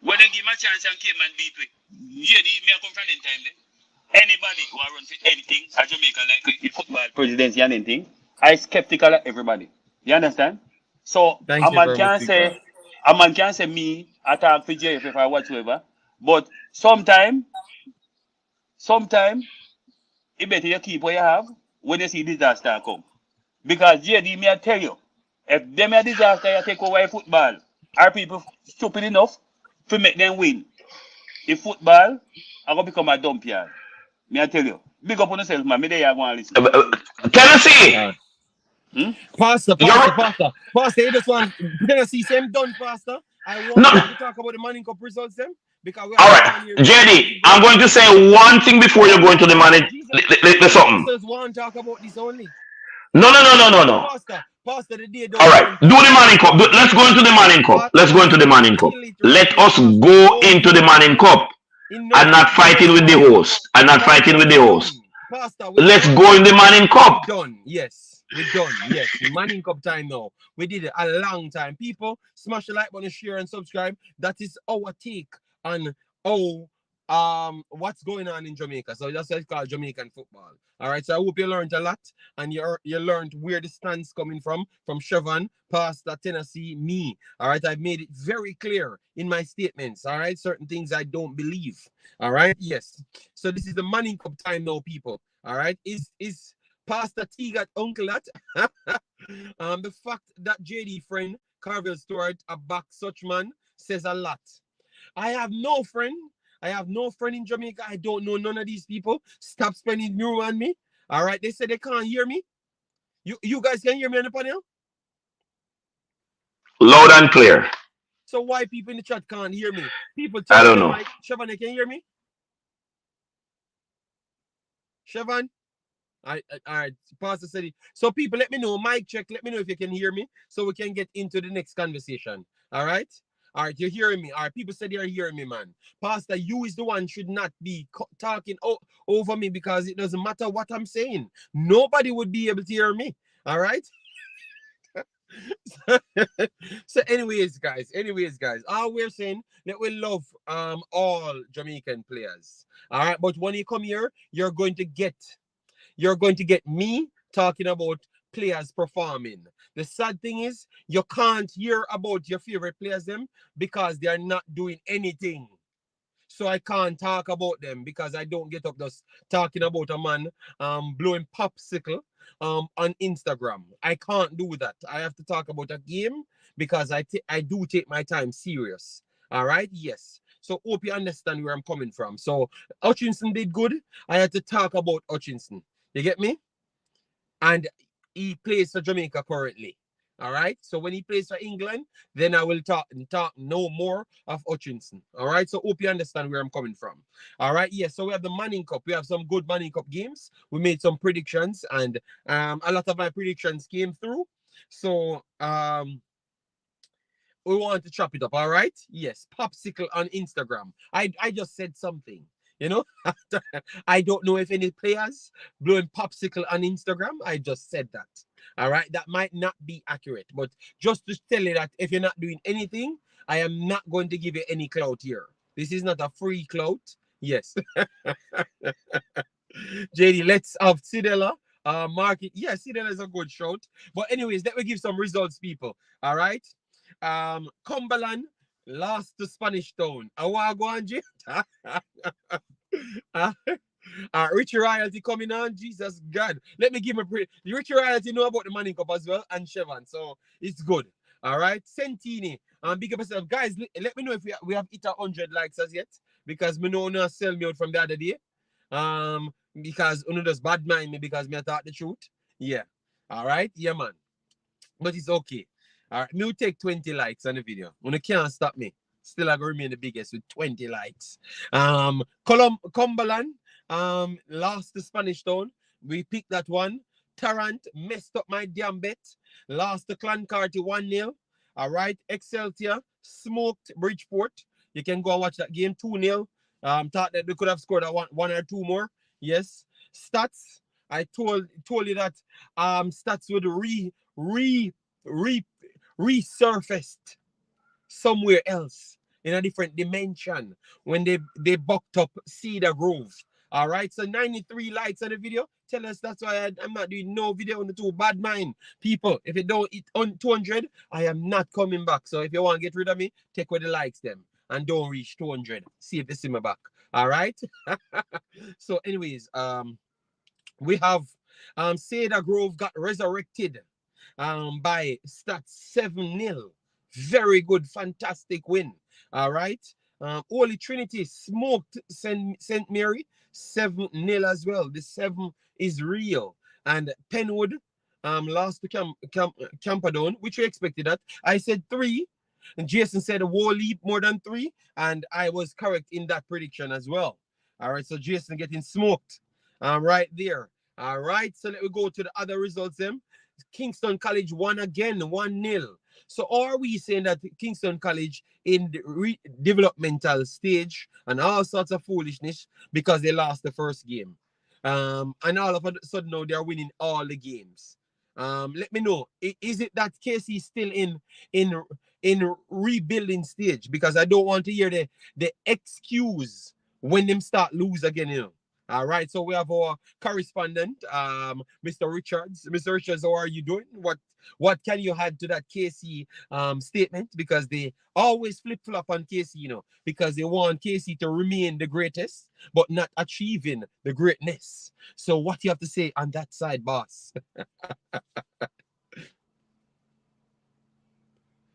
When they give him a chance and came and beat me, me I come from the time then. Anybody who run for anything at Jamaica, like the football presidency and anything, I skeptical of everybody. You understand? So a man can't say me attack for JFF or whatsoever. But sometime, it better you keep what you have when you see disaster come. Because JD, me I tell you, if them a disaster you take over football, are people stupid enough to make them win? If football, I gonna become a dump yard. Me I tell you. Big up on yourself, man. Me there you go and listen. Tennessee! Pastor, you just want Tennessee same done, Pastor. I want to talk about the Manning Cup results them. Because we Alright, JD, I'm going to say one thing before you go into the Manning. There's something. Want to talk about this only. No. Pastor, the day all right, do the Manning Cup. Let's go into the Manning Cup. Let us go into the Manning Cup and not fighting with the host. Pastor, let's go in the Manning Cup. Done. Yes, we're done. Yes, Manning Cup time now. We did it a long time. People, smash the like button, share and subscribe. That is our take on what's going on in Jamaica. So that's why it's called Jamaican football. All right. So I hope you learned a lot and you learned where the stands coming from Chevron, Pastor, Tennessee, me. All right. I've made it very clear in my statements. All right. Certain things I don't believe. All right. Yes. So this is the Manning Cup time now, people. All right. Is Pastor T got uncle that? The fact that JD friend Carvel Stewart a back such man says a lot. I have no friend in Jamaica. I don't know none of these people. Stop spending new on me. All right. They say they can't hear me. You guys can hear me on the panel? Loud and clear. So why people in the chat can't hear me? People I turn on don't the know. mic. Siobhan, you can hear me? Siobhan? All right, Pastor said it. So people, let me know. Mic check. Let me know if you can hear me, so we can get into the next conversation. All right. All right, you're hearing me. All right, people said you're hearing me, man. Pastor, you is the one should not be talking over me because it doesn't matter what I'm saying. Nobody would be able to hear me. All right. So anyways guys, all we're saying that we love all Jamaican players, all right, but when you come here, you're going to get me talking about players performing. The sad thing is you can't hear about your favorite players them because they are not doing anything. So I can't talk about them because I don't get up just talking about a man blowing popsicle on Instagram. I can't do that. I have to talk about a game because I do take my time serious. All right, yes. So hope you understand where I'm coming from. So Hutchinson did good. I had to talk about Hutchinson. You get me? And he plays for Jamaica currently. All right. So when he plays for England, then I will talk no more of Hutchinson. All right. So hope you understand where I'm coming from. All right. Yes. So we have the Manning Cup. We have some good Manning Cup games. We made some predictions, and a lot of my predictions came through. So we want to chop it up. All right. Yes. Popsicle on Instagram. I just said something. You know, I don't know if any players blowing popsicle on Instagram. I just said that. All right. That might not be accurate, but just to tell you that if you're not doing anything, I am not going to give you any clout here. This is not a free clout. Yes. JD, let's have Sidela market. Yeah, Sidela is a good shout. But anyways, let me give some results, people. All right. Cumberland lost to Spanish Town. Awagwanji. Richie Royalty coming on. Jesus God. Let me give him a Richie Royalty know about the Manning Cup as well and Chevron. So it's good. All right. Sentini. Big up yourself. Guys, let me know if we have hit 100 likes as yet. Because me know no sell me out from the other day. Because uno just bad mind me because me I thought the truth. Yeah. All right. Yeah, man. But it's okay. All right. Me will take 20 likes on the video. Uno can't stop me. Still I go remain the biggest with 20 likes. Cumberland lost to Spanish Town. We picked that one. Tarrant messed up my damn bet. Lost to Clancarty 1-0. All right. Excelsior smoked Bridgeport. You can go and watch that game 2-0. Thought that they could have scored one or two more. Yes. Stats. I told you that stats would resurfaced somewhere else in a different dimension when they bucked up Cedar Grove. All right, so 93 likes on the video. Tell us that's why I'm not doing no video on the two bad mind people. If you don't hit on 200, I am not coming back. So if you want to get rid of me, take away the likes them and don't reach 200. See if they see me back. All right. So anyways, we have Cedar Grove got resurrected by stats 7-0. Very good, fantastic win. All right. Holy Trinity smoked St. Mary 7-0 as well. The 7 is real. And Penwood lost to Camperdown, which we expected that. I said 3. And Jason said a whole leap more than 3. And I was correct in that prediction as well. All right. So Jason getting smoked right there. All right. So let me go to the other results then. Kingston College won again, 1-0. So are we saying that Kingston College in the developmental stage and all sorts of foolishness because they lost the first game? And all of a sudden now they're winning all the games. Let me know. Is it that KC is still in rebuilding stage? Because I don't want to hear the excuse when them start lose again, you know. All right, so we have our correspondent, Mr. Richards. Mr. Richards, how are you doing? What can you add to that KC statement? Because they always flip-flop on KC, you know, because they want KC to remain the greatest, but not achieving the greatness. So what you have to say on that side, boss?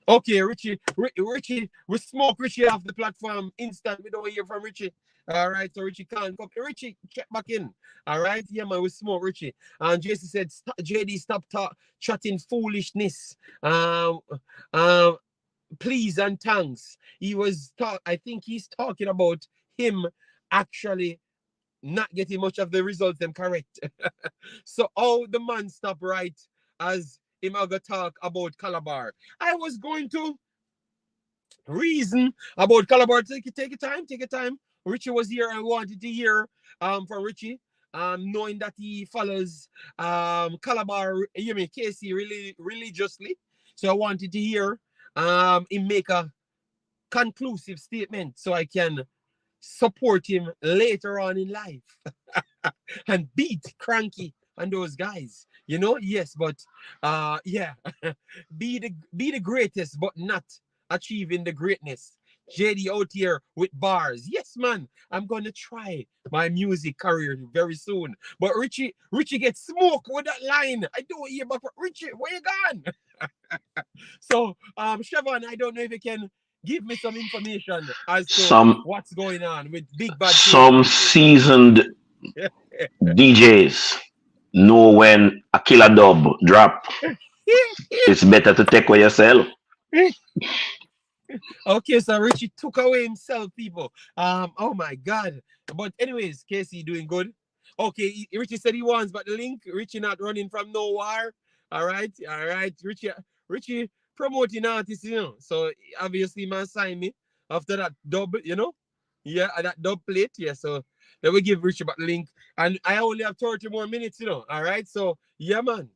Okay, Richie, we smoke Richie off the platform instant. We don't hear from Richie. All right, so Richie can't come. Richie, get back in. All right, yeah, man, we smoke Richie. And JC said, JD, stop chatting foolishness. Um, please and thanks. I think he's talking about him actually not getting much of the results them correct. So how the man stop right as him go talk about Calabar. I was going to reason about Calabar. Take your time, take your time. Richie was here. I wanted to hear from Richie. Knowing that he follows Calabar, you mean Casey really religiously. So I wanted to hear him make a conclusive statement so I can support him later on in life and beat Cranky and those guys. You know, yes, but yeah, be the greatest, but not achieving the greatness. JD out here with bars. Yes, man, I'm gonna try my music career very soon. But Richie gets smoke with that line. I don't hear back. Richie, where you gone? So, Siobhan, I don't know if you can give me some information as to what's going on with Big Bad. Some seasoned DJs know when a killer dub drop. It's better to take away yourself. Okay, so Richie took away himself, people. Oh my God. But anyways, Casey doing good. Okay, Richie said he wants, but the link, Richie not running from nowhere. All right. Richie promoting artists, you know. So obviously, man, sign me after that dub, you know. Yeah, that dub plate. Yeah, so then we give Richie back the link. And I only have 30 more minutes, you know. All right. So yeah, man.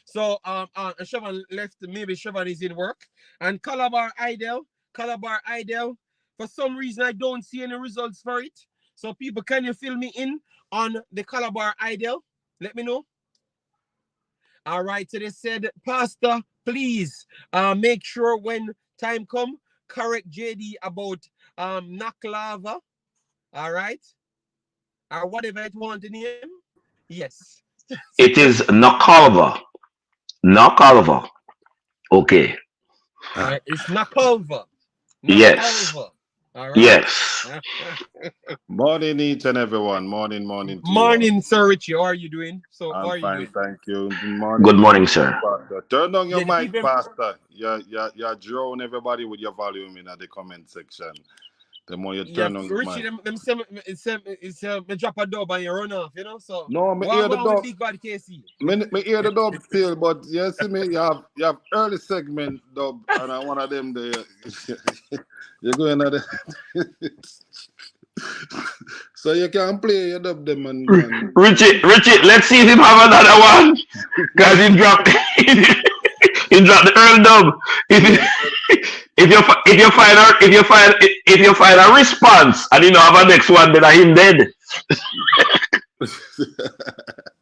So Siobhan left, maybe Siobhan is in work. And Calabar Idol, for some reason I don't see any results for it. So people, can you fill me in on the Calabar Idol? Let me know. All right, so they said, Pastor, please make sure when time come, correct JD about Naklava. All right. Or whatever it want to name. Yes. It is Nakalva. Nakalva. Okay. All right, it's Nakalva. Yes. All right. Yes. Morning, each and everyone. Morning to you Morning, Sir Richie. How are you doing? So, all. how are I'm fine, you doing? thank you. Good morning. Good morning, sir. Pastor. Turn down your Yeah, mic, Pastor. You're drawing everybody with your volume in the comment section. The more you Yeah, turn on your Richie, mic. them say me drop a dub and you run off, you know? So, No, me what hear the going with dub. Big Bad KC? Me hear the dub still, but you see me, you have early segment dub, and I one of them there. You're going at the so you can play your dub them and Richie, let's see if him have another one. Cause he dropped he dropped the Earl dub. If you find a response and you know have a next one, then I him dead.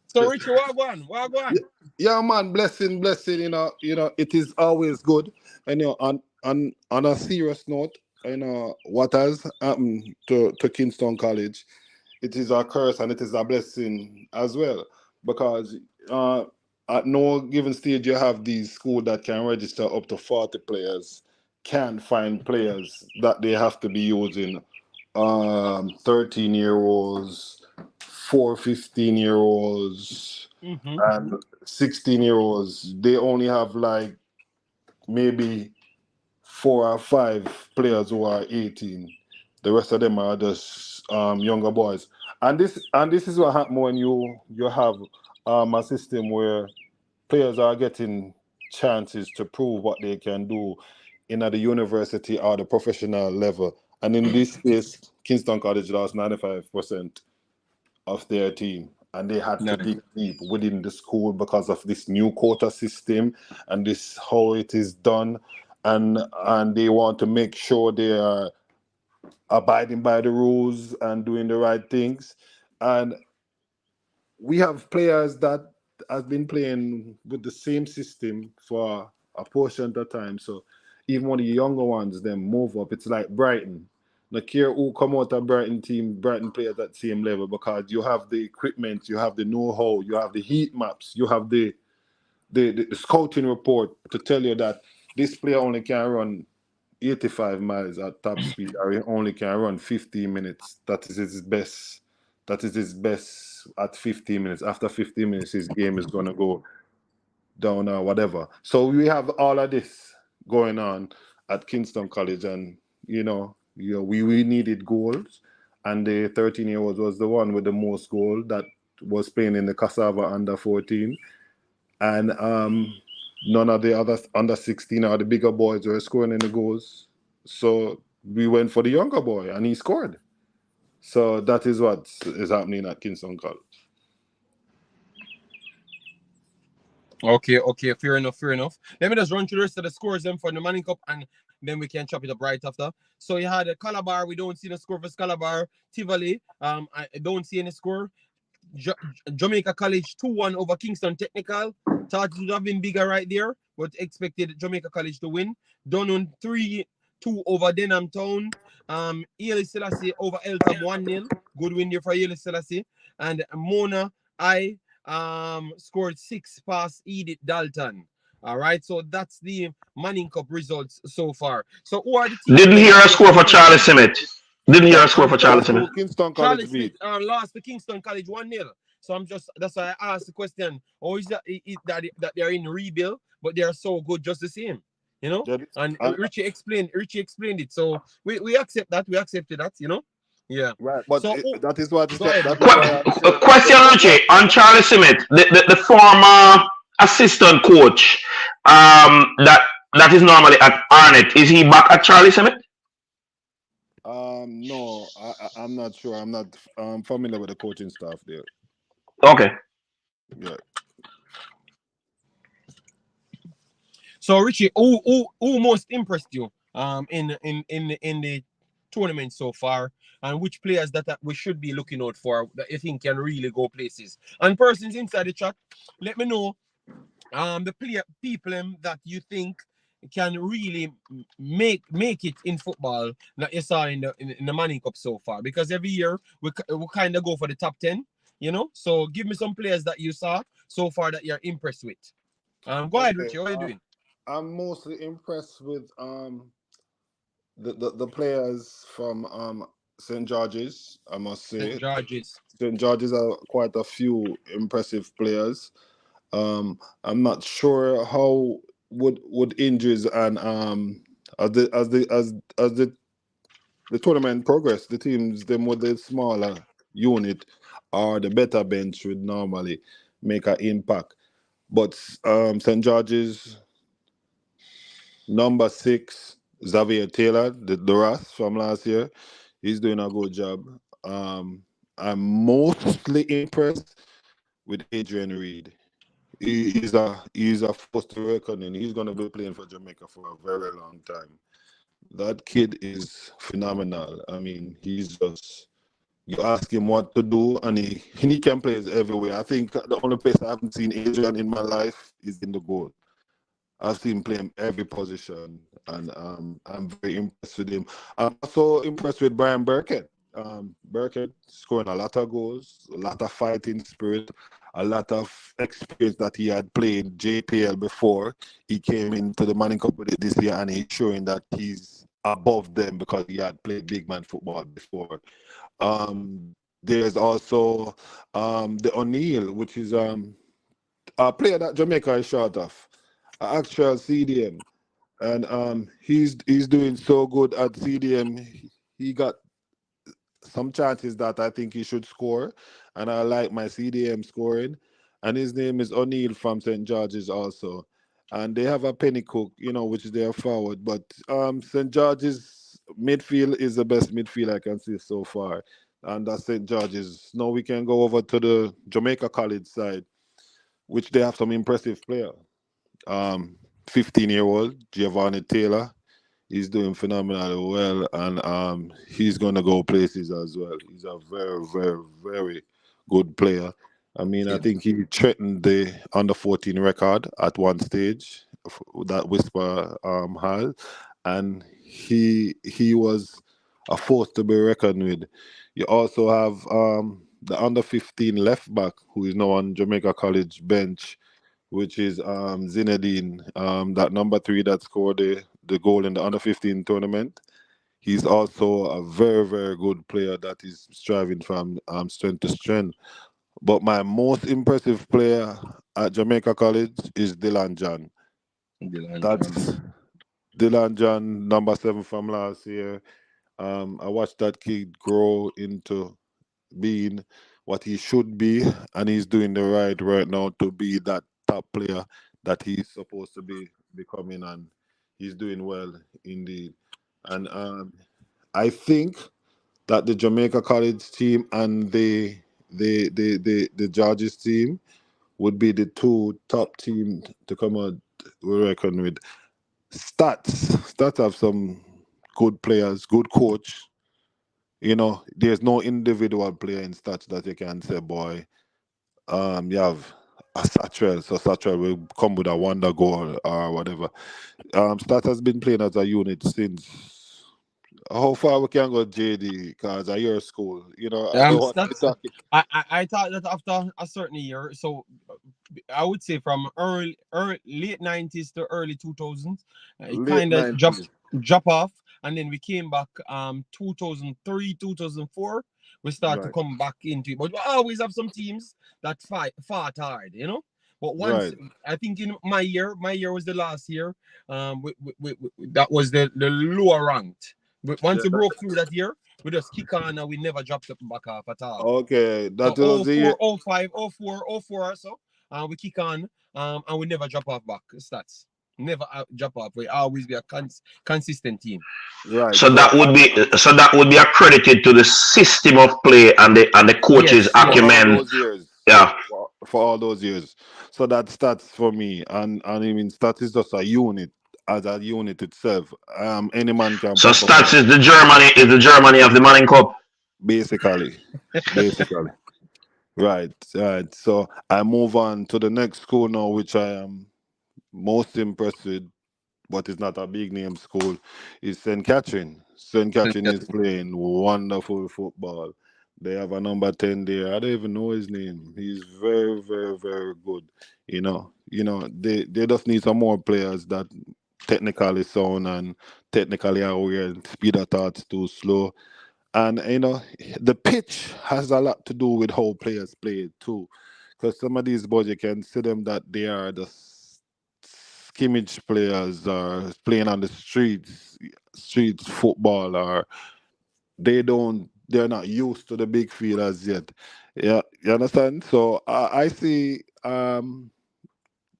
So, Richie, what going? Yeah, man, blessing. You know, it is always good. And you know, on a serious note, you know, what has happened to Kingston College, it is a curse and it is a blessing as well. Because at no given stage you have these schools that can register up to 40 players, can't find players that they have to be using 13-year-olds, 15-year-olds, and 16-year-olds. They only have like maybe 4 or 5 players who are 18. The rest of them are just younger boys. And this is what happens when you have a system where players are getting chances to prove what they can do in at the university or the professional level. And in this case, Kingston College lost 95% of their team. And they had to dig deep within the school because of this new quota system and this how it is done. And they want to make sure they are abiding by the rules and doing the right things. And we have players that have been playing with the same system for a portion of the time. So even when the younger ones then move up, it's like Brighton. No care who come out of Brighton team, Brighton play at that same level because you have the equipment, you have the know-how, you have the heat maps, you have the scouting report to tell you that this player only can run 85 miles at top speed, or he only can run 15 minutes. That is his best. That is his best at 15 minutes. After 15 minutes, his game is going to go down or whatever. So we have all of this going on at Kingston College, and we needed goals, and the 13-year-old was the one with the most goal that was playing in the Cassava under 14, and none of the other under 16 or the bigger boys were scoring any goals. So we went for the younger boy, and he scored. So that is what is happening at Kingston College. Okay, fair enough. Let me just run through the rest of the scores then for the Manning Cup, and then we can chop it up right after. So you had a Calabar. We don't see the score for Calabar. Tivoli, I don't see any score. Jamaica College 2-1 over Kingston Technical. Thought it would have been bigger right there, but expected Jamaica College to win. Donun 3-2 over Denham Town. Ely Selassie over Eltham 1-0. Good win there for Ely Selassie. And Mona scored 6 past Edith Dalton. All right, so that's the Manning Cup results so far. So who are the teams? Didn't hear a score for Charlie Simmet. Kingston College beat. Lost to Kingston College 1-0. So that's why I asked the question. Or is that they're in rebuild, but they are so good just the same, And Richie explained it. So we accept that. We accepted that, Yeah. Right. But so, that is what is that. Question, Richie, on Charlie Simmet, the former assistant coach, that is normally at Arnett. Is he back at Charlie Simmet? No, I'm not sure. I'm not familiar with the coaching staff there. Okay. Yeah. So Richie, who most impressed you in the tournament so far, and which players that we should be looking out for that you think can really go places? And persons inside the chat, let me know the people that you think can really make it in football that you saw in the Manning Cup so far, because every year we kind of go for the top 10, so give me some players that you saw so far that you're impressed with. Go ahead, Richie, what are you doing? I'm mostly impressed with the players from St. George's, I must say. St. George's are quite a few impressive players. I'm not sure how would injuries and as the tournament progress, the teams them with the smaller unit or the better bench would normally make an impact. But St. George's number 6, Xavier Taylor, the Doras from last year, he's doing a good job. I'm mostly impressed with Adrian Reed. He's a force to reckon, and he's going to be playing for Jamaica for a very long time. That kid is phenomenal. I mean, he's just, you ask him what to do, and he can play everywhere. I think the only place I haven't seen Adrian in my life is in the goal. I've seen him play in every position, and I'm very impressed with him. I'm also impressed with Brian Burkett. Burkett scoring a lot of goals, a lot of fighting spirit, a lot of experience that he had played JPL before. He came into the Manning Cup with it this year, and he's showing that he's above them because he had played big man football before. There's also the O'Neill, which is a player that Jamaica is short of, an actual CDM, and he's doing so good at CDM. He got some chances that I think he should score, and I like my CDM scoring. And his name is O'Neill from St. George's also. And they have a Penny Cook, which is their forward. But St. George's midfield is the best midfield I can see so far. And that's St. George's. Now we can go over to the Jamaica College side, which they have some impressive players. 15-year-old Giovanni Taylor. He's doing phenomenally well, and he's going to go places as well. He's a very, very, very good player. I mean, I think he threatened the under-14 record at one stage that Whisper had, and he was a force to be reckoned with. You also have the under-15 left back who is now on Jamaica College bench, which is Zinedine, that number 3 that scored the goal in the under 15 tournament. He's also a very, very good player that is striving from strength to strength. But my most impressive player at Jamaica College is Dylan John. That's Dylan John, number 7 from last year. I watched that kid grow into being what he should be, and he's doing the right now to be that top player that he's supposed to be becoming, and he's doing well indeed. And I think that the Jamaica College team and the Georges team would be the 2 top teams to come out, we reckon, with. Stats have some good players, good coach. You know, there's no individual player in Stats that you can say, boy, you have a Satchel, so Satchel will come with a wonder goal or whatever. Stats has been playing as a unit since. How far we can go, JD? Because at your school, you know, I don't want to Stats. talk. I thought that after a certain year, so I would say from late 90s to early 2000s, it Late kind of 90s. drop off, and then we came back 2003 2004 we start to Right. come back into it, but we always have some teams that fought hard, you know. But once, Right. I think in my year was the last year, that was the lower ranked. But once we broke through that year, we just kick on and we never dropped back off at all. Okay, So that was the year. 04, 05, 04, 04 or so, we kick on, and we never drop off back. Stats never drop off. We always be a consistent team. Right. So that would be accredited to the system of play and the coach's Yes, yes. For all acumen. those years. Yeah. For all those years. So that Stats for me, and I mean Stats is just a unit, as a unit itself. Any man can. So pop up Stats is the Germany of the Manning Cup. basically. Basically. Right. So I move on to the next school now, which I am most impressed with, but it's not a big name school, is St. Catherine. St. Catherine is playing wonderful football. They have a number 10 there. I don't even know his name. He's very, very, very good. They just need some more players that technically sound and technically aware, and speed of thoughts too slow. And the pitch has a lot to do with how players play it too. Because some of these boys, you can see them that they are the skimmage players, or playing on the streets football, or they're not used to the big field as yet. Yeah, you understand? So I see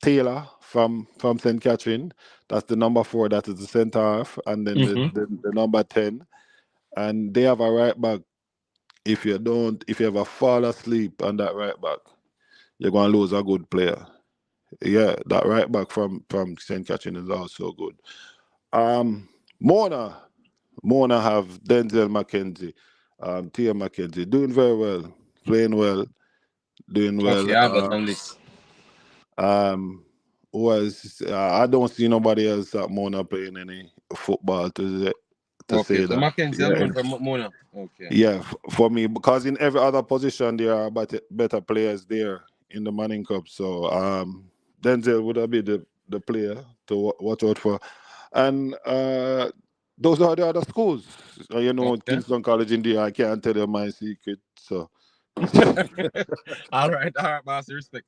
Taylor from St. Catherine. That's the number 4. That is the centre half, and then the number 10, and they have a right back. If you ever fall asleep on that right back, you're gonna lose a good player. Yeah, that right back from St. Catherine is also good. Mona have Denzel McKenzie, Tia McKenzie, doing very well, playing well, doing well. Okay, I have that on list. I don't see nobody else at Mona playing any football to Okay, say so that. Mackenzie Yeah. alone from Mona. Okay. Yeah, for me, because in every other position there are better players there in the Manning Cup. So Denzel would have been the player to watch out for. And those are the other schools. Okay. Kingston College in there, I can't tell you my secret. So all right, boss. Respect.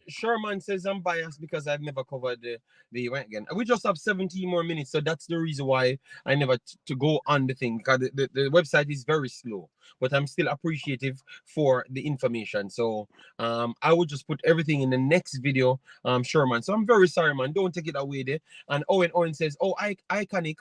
Sherman says I'm biased because I've never covered the event again. We just have 17 more minutes, so that's the reason why I never to go on the thing, because the website is very slow. But I'm still appreciative for the information. So I would just put everything in the next video, Sherman. So I'm very sorry, man. Don't take it away there. And Owen says, oh, iconic.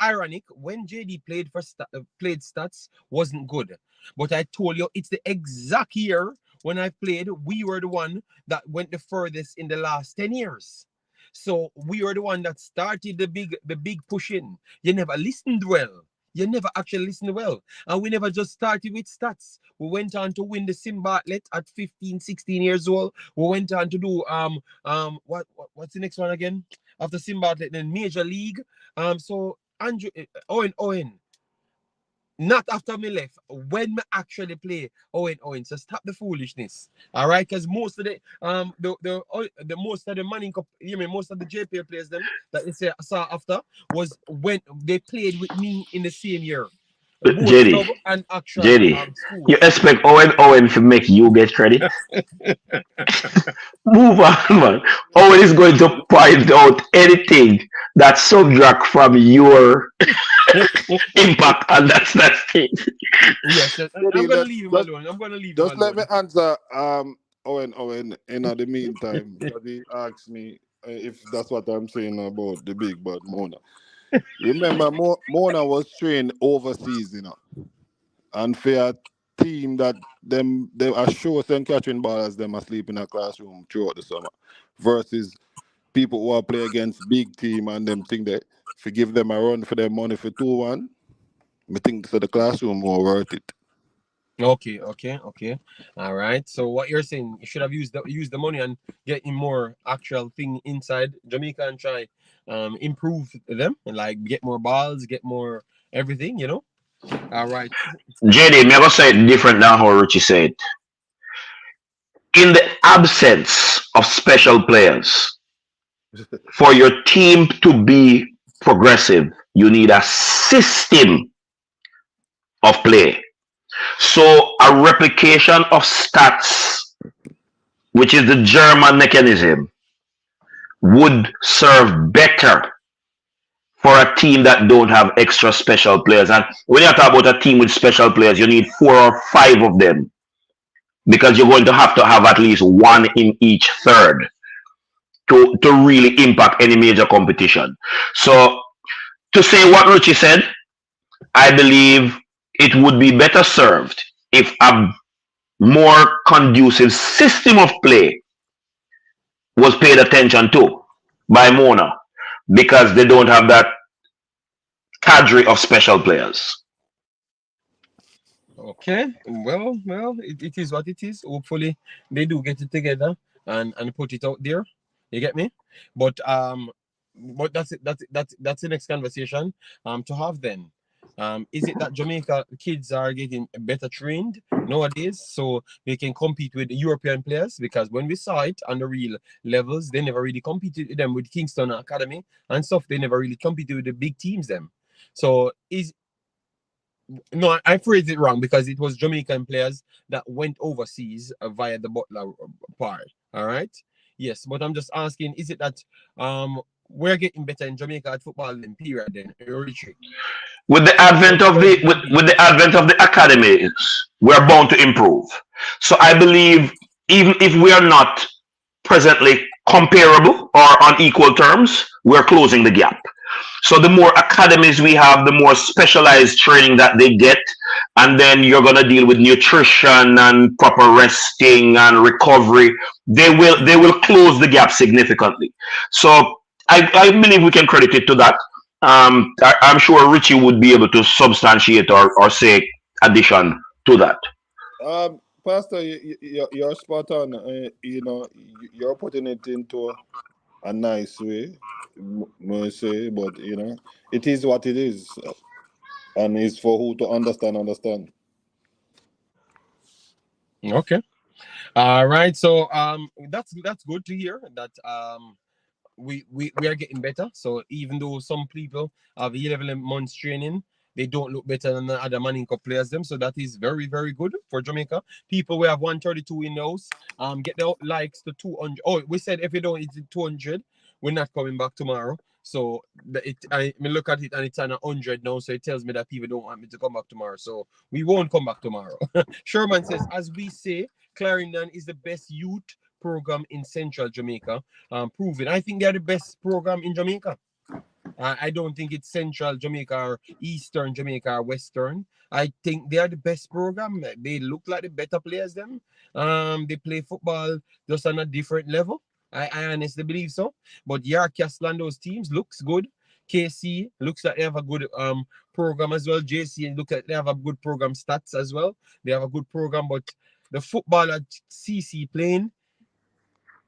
Ironic. When JD played Stats wasn't good. But I told you it's the exact year when I played, we were the one that went the furthest in the last 10 years. So we were the one that started the big push in. You never listened well. You never actually listened well. And we never just started with Stats. We went on to win the Simbartlet at 15, 16 years old. We went on to do what's the next one again? After Simbartlet, then Major League. So Andrew Owen. Not after me left. When me actually play Owen. So stop the foolishness. All right, because most of the most of the money, you mean most of the JPL players them that they say I saw after was when they played with me in the same year. Both JD, club and actual JD, school. you expect Owen to make you get credit? Move on, man. Owen is going to point out anything that subtract from your impact, and that's it. Yes, I'm Eddie, gonna leave him alone. I'm gonna leave him just let me alone. answer Owen in the meantime because he asked me if that's what I'm saying about the big bad Mona. Remember, Mona was trained overseas, and for a team that they are sure St. Catherine ballers them asleep in a classroom throughout the summer, versus people who are play against big team and them think that if you give them a run for their money for 2-1, I think so the classroom more worth it. Okay. All right. So what you're saying, you should have used the money and get in more actual thing inside Jamaica and try improve them and like get more balls, get more everything. All right. JD, me I go say it different than how Richie said. In the absence of special players, for your team to be progressive, you need a system of play. So a replication of stats, which is the German mechanism, would serve better for a team that don't have extra special players. And when you talk about a team with special players, you need 4 or 5 of them because you're going to have at least one in each third to really impact any major competition. So to say what Richie said, I believe it would be better served if a more conducive system of play was paid attention to by Mona because they don't have that cadre of special players. Okay. Well, it is what it is. Hopefully they do get it together and put it out there. You get me? But that's it. That's the next conversation to have then. Is it that Jamaica kids are getting better trained nowadays so they can compete with the European players? Because when we saw it on the real levels, they never really competed with them with Kingston Academy and stuff. They never really competed with the big teams them. So no, I phrased it wrong because it was Jamaican players that went overseas via the Butler part. All right. Yes, but I'm just asking, is it that we're getting better in Jamaica at football then period then retreat? With the advent of with the advent of the academies, we're bound to improve. So I believe even if we are not presently comparable or on equal terms, we're closing the gap. So the more academies we have, the more specialized training that they get, and then you're gonna deal with nutrition and proper resting and recovery. They will close the gap significantly. So I believe we can credit it to that. I'm sure Richie would be able to substantiate or say addition to that. Pastor, you're spot on. You're putting it into a nice way, may I say, but it is what it is, and it's for who to understand. Okay. All right. So that's good to hear that we are getting better. So even though some people have 11 months training, they don't look better than the other Manning Cup players them. So that is very, very good for Jamaica. People we have 132 in the house. Get the likes to 200. Oh, we said if you don't hit 200, we're not coming back tomorrow. So I look at it and it's on 100 now. So it tells me that people don't want me to come back tomorrow. So we won't come back tomorrow. Sherman says, as we say, Clarendon is the best youth program in Central Jamaica. Proven. I think they're the best program in Jamaica. I don't think it's Central Jamaica or Eastern Jamaica or Western. I think they are the best program. They look like the better players them. They play football just on a different level. I honestly believe so. But Castle and those teams looks good. KC looks like they have a good program as well. JC look like they have a good program stats as well. They have a good program, but the football at CC playing,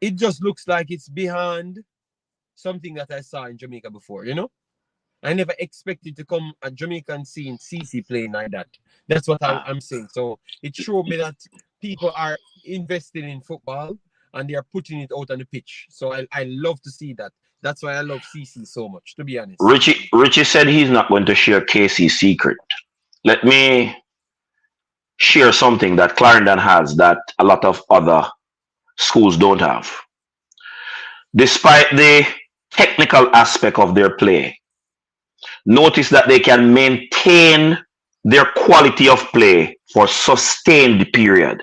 it just looks like it's behind something that I saw in Jamaica before, I never expected to come a Jamaican scene CC playing like that. That's what I'm saying. So it showed me that people are investing in football and they are putting it out on the pitch. So I love to see that. That's why I love CC so much, to be honest. Richie said he's not going to share Casey's secret. Let me share something that Clarendon has that a lot of other schools don't have. Despite the technical aspect of their play, notice that they can maintain their quality of play for sustained period.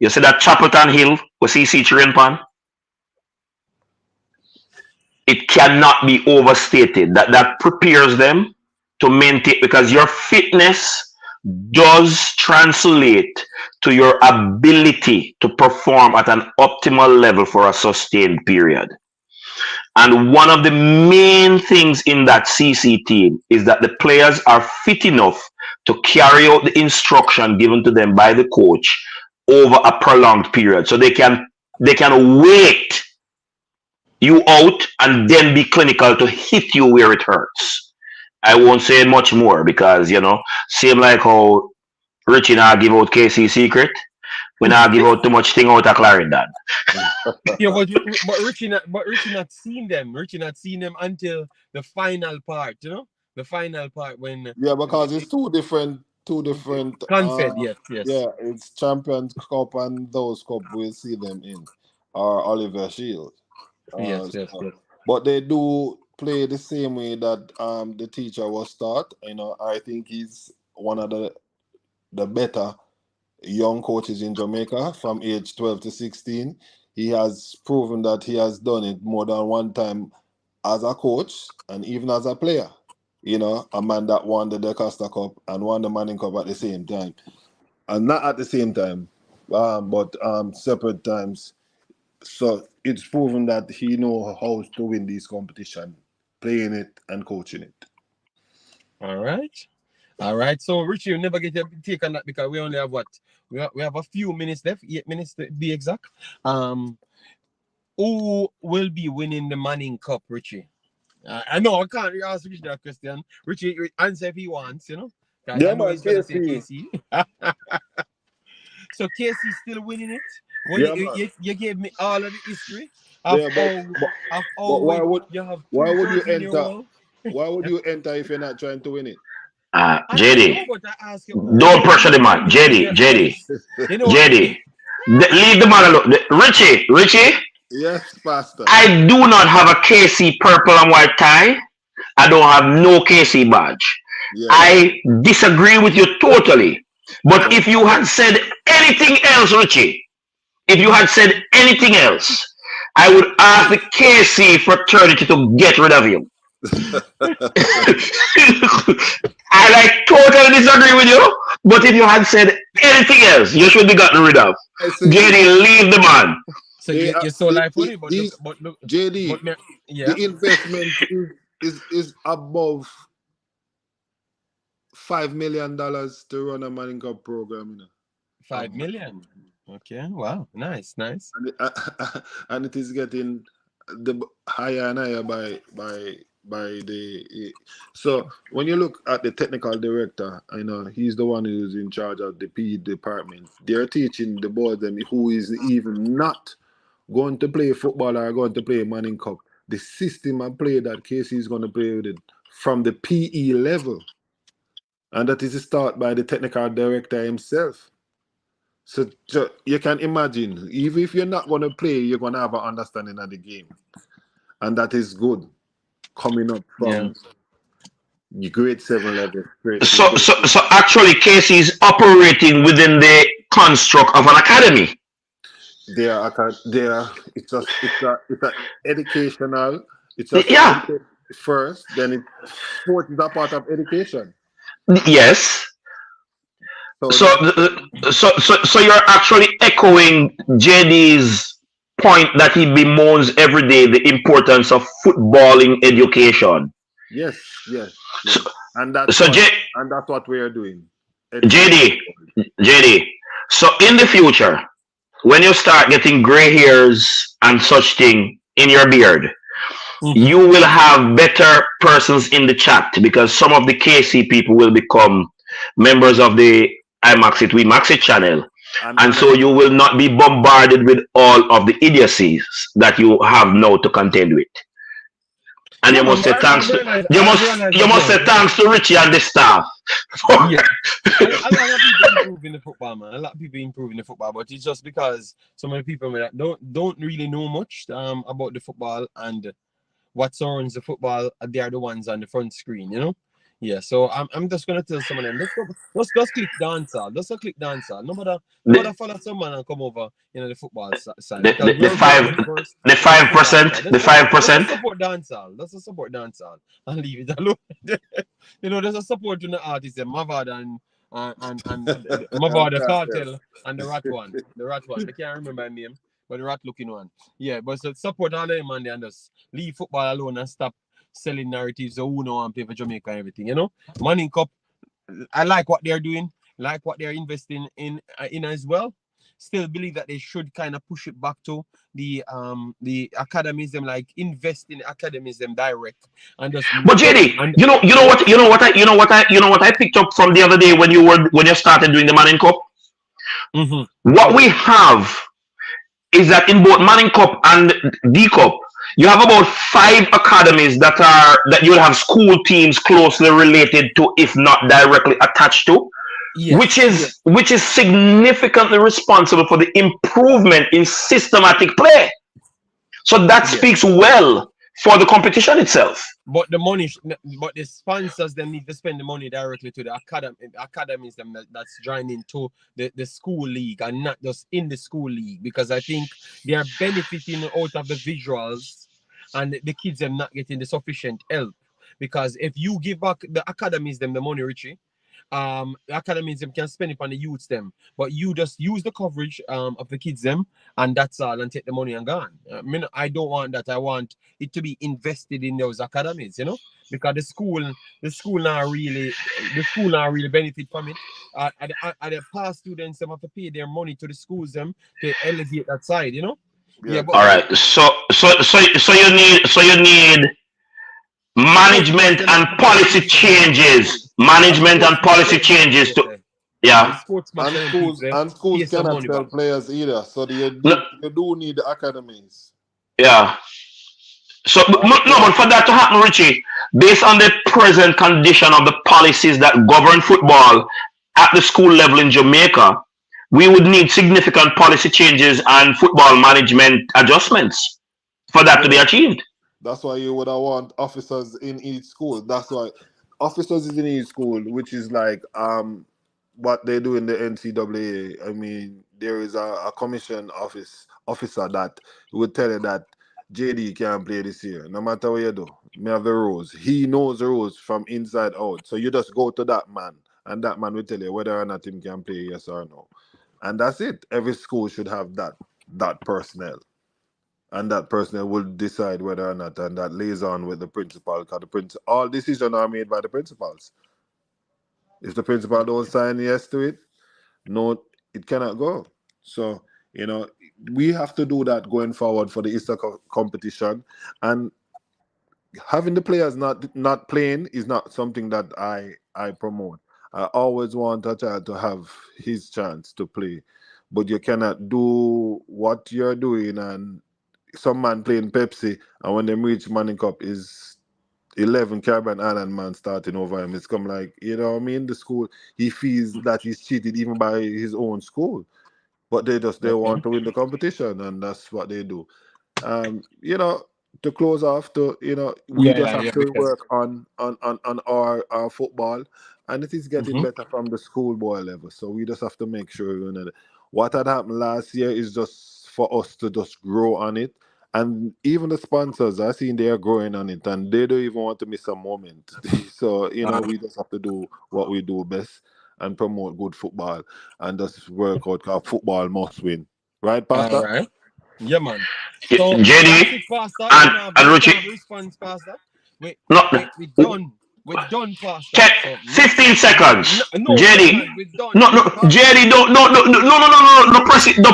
You see that Chapelton Hill was CC train pan? It cannot be overstated that prepares them to maintain, because your fitness does translate to your ability to perform at an optimal level for a sustained period. And one of the main things in that CC team is that the players are fit enough to carry out the instruction given to them by the coach over a prolonged period. So they can wait you out and then be clinical to hit you where it hurts. I won't say much more because, same like how Richie now give out KC secret, we now give out too much thing out of Clarendon. Yeah, but Richie not seen them. Richie not seen them until the final part, the final part when. Yeah, because it's two different. Confed, yes. Yeah, it's Champions Cup and those cup we'll see them in, or Oliver Shield. Yes. But they do play the same way that the teacher was taught. I think he's one of the better young coaches in Jamaica from age 12 to 16. He has proven that he has done it more than one time as a coach and even as a player. A man that won the Dacosta Cup and won the Manning Cup at the same time. And not at the same time, but separate times. So it's proven that he knows how to win this competition, playing it and coaching it. All right. So Richie, you never get your take on that because we only have we have a few minutes left, 8 minutes to be exact. Who will be winning the Manning Cup, Richie? I know I can't ask Richie that question. Richie, answer if he wants, Yeah, man, KC. So KC still winning it? Well, you gave me all of the history of why would you enter? Why would you enter if you're not trying to win it? JD, don't pressure the man. JD, leave the man alone. Richie. Yes, Pastor. I do not have a KC purple and white tie. I don't have no KC badge. Yeah. I disagree with you totally. But if you had said anything else, Richie, if you had said anything else, I would ask the KC fraternity to get rid of you. I totally disagree with you. But if you had said anything else, you should be gotten rid of. JD, leave the man. So you're so life funny, but look, JD, the investment is above $5 million to run a Manning Cup program. 5 million. Okay, wow, nice. And it is getting the higher and higher by the. So when you look at the technical director, he's the one who's in charge of the PE department. They're teaching the boys them who is even not going to play football or going to play Manning Cup. The system and play that KC is going to play with it from the PE level. And that is start by the technical director himself. So you can imagine, even if you're not going to play, you're going to have an understanding of the game. And that is good coming up from grade 7 level. So actually, KC is operating within the construct of an academy. It's an educational. First, then sport is a part of education. Yes. So you're actually echoing JD's point that he bemoans every day the importance of footballing education. Yes. So, and that's what we are doing. JD. So in the future, when you start getting gray hairs and such thing in your beard, you will have better persons in the chat because some of the KC people will become members of the Imaxit Wemaxit channel. And so you will not be bombarded with all of the idiocies that you have now to contend with. And you must say thanks to Richie and the staff. Yeah. A lot of people improving the football, man. A lot of people improving the football, but it's just because some of the people that don't really know much about the football and what surrounds the football. They are the ones on the front screen, you know. Yeah, so I'm just gonna tell some of them. Just click dancehall. Just click dancehall. No matter follow someone and come over, you know, the football side. The 5%. Let's support dancehall. Let's support dancehall and leave it alone. You know, there's a support to the artists, Mavad and Mavad the Cartel and the Rat one. The Rat one. I can't remember his name, but the rat looking one. Yeah, but so support all them man and just leave football alone and stop selling narratives of who know and play for Jamaica and everything, you know. Manning Cup, I like what they're doing, like what they're investing in as well. Still believe that they should kind of push it back to the academies, them like invest in academies, them direct. And just but JD, you know what I picked up from the other day when you started doing the Manning Cup. What we have is that in both Manning Cup and D Cup, you have about 5 academies that you'll have school teams closely related to, if not directly attached to, which is significantly responsible for the improvement in systematic play. So that speaks well for the competition itself. But the sponsors them need to spend the money directly to the academies them that's joining to the school league and not just in the school league, because I think they are benefiting out of the visuals and the kids them not getting the sufficient help. Because if you give back the academies them the money, Richie, the academies them can spend it on the youths them, but you just use the coverage of the kids them and that's all, and take the money and gone. I don't want that. I want it to be invested in those academies, you know, because the school now really benefit from it. The past students them have to pay their money to the schools them to elevate that side, you know. Yeah, but, all right. So you need management and policy changes. Management and policy changes to and schools cannot sell players either. So you do need the academies. Yeah. So but for that to happen, Richie, based on the present condition of the policies that govern football at the school level in Jamaica, we would need significant policy changes and football management adjustments for that to be achieved. That's why you would want officers in each school. That's why officers is in each school, which is like what they do in the NCAA. I mean, there is a commission officer that would tell you that JD can't play this year, no matter what you do. Me have the rules. He knows the rules from inside out. So you just go to that man, and that man will tell you whether or not him can play, yes or no. And that's it. Every school should have that personnel. And that personnel will decide whether or not, and that lays on with the principal, because all decisions are made by the principals. If the principal don't sign yes to it, no, it cannot go. So, you know, we have to do that going forward for the Easter competition. And having the players not playing is not something that I promote. I always want a child to have his chance to play. But you cannot do what you're doing and some man playing Pepsi, and when they reach Manning Cup is 11 Caribbean Island man starting over him. It's come like, you know what I mean? The school, he feels that he's cheated even by his own school. But they want to win the competition, and that's what they do. You know, to close off, we have to work on our football, and it is getting better from the schoolboy level. So we just have to make sure, you know, what had happened last year is just for us to just grow on it. And even the sponsors, I seen they are growing on it, and they don't even want to miss a moment. So, you know, we just have to do what we do best and promote good football and just work out, because football must win. Right, Pastor? All right. Yeah, man. So, JD and Richie. Response, Pastor. We're done. We're done, Pastor. Check. So, 15 seconds. JD. No, JD, don't press it.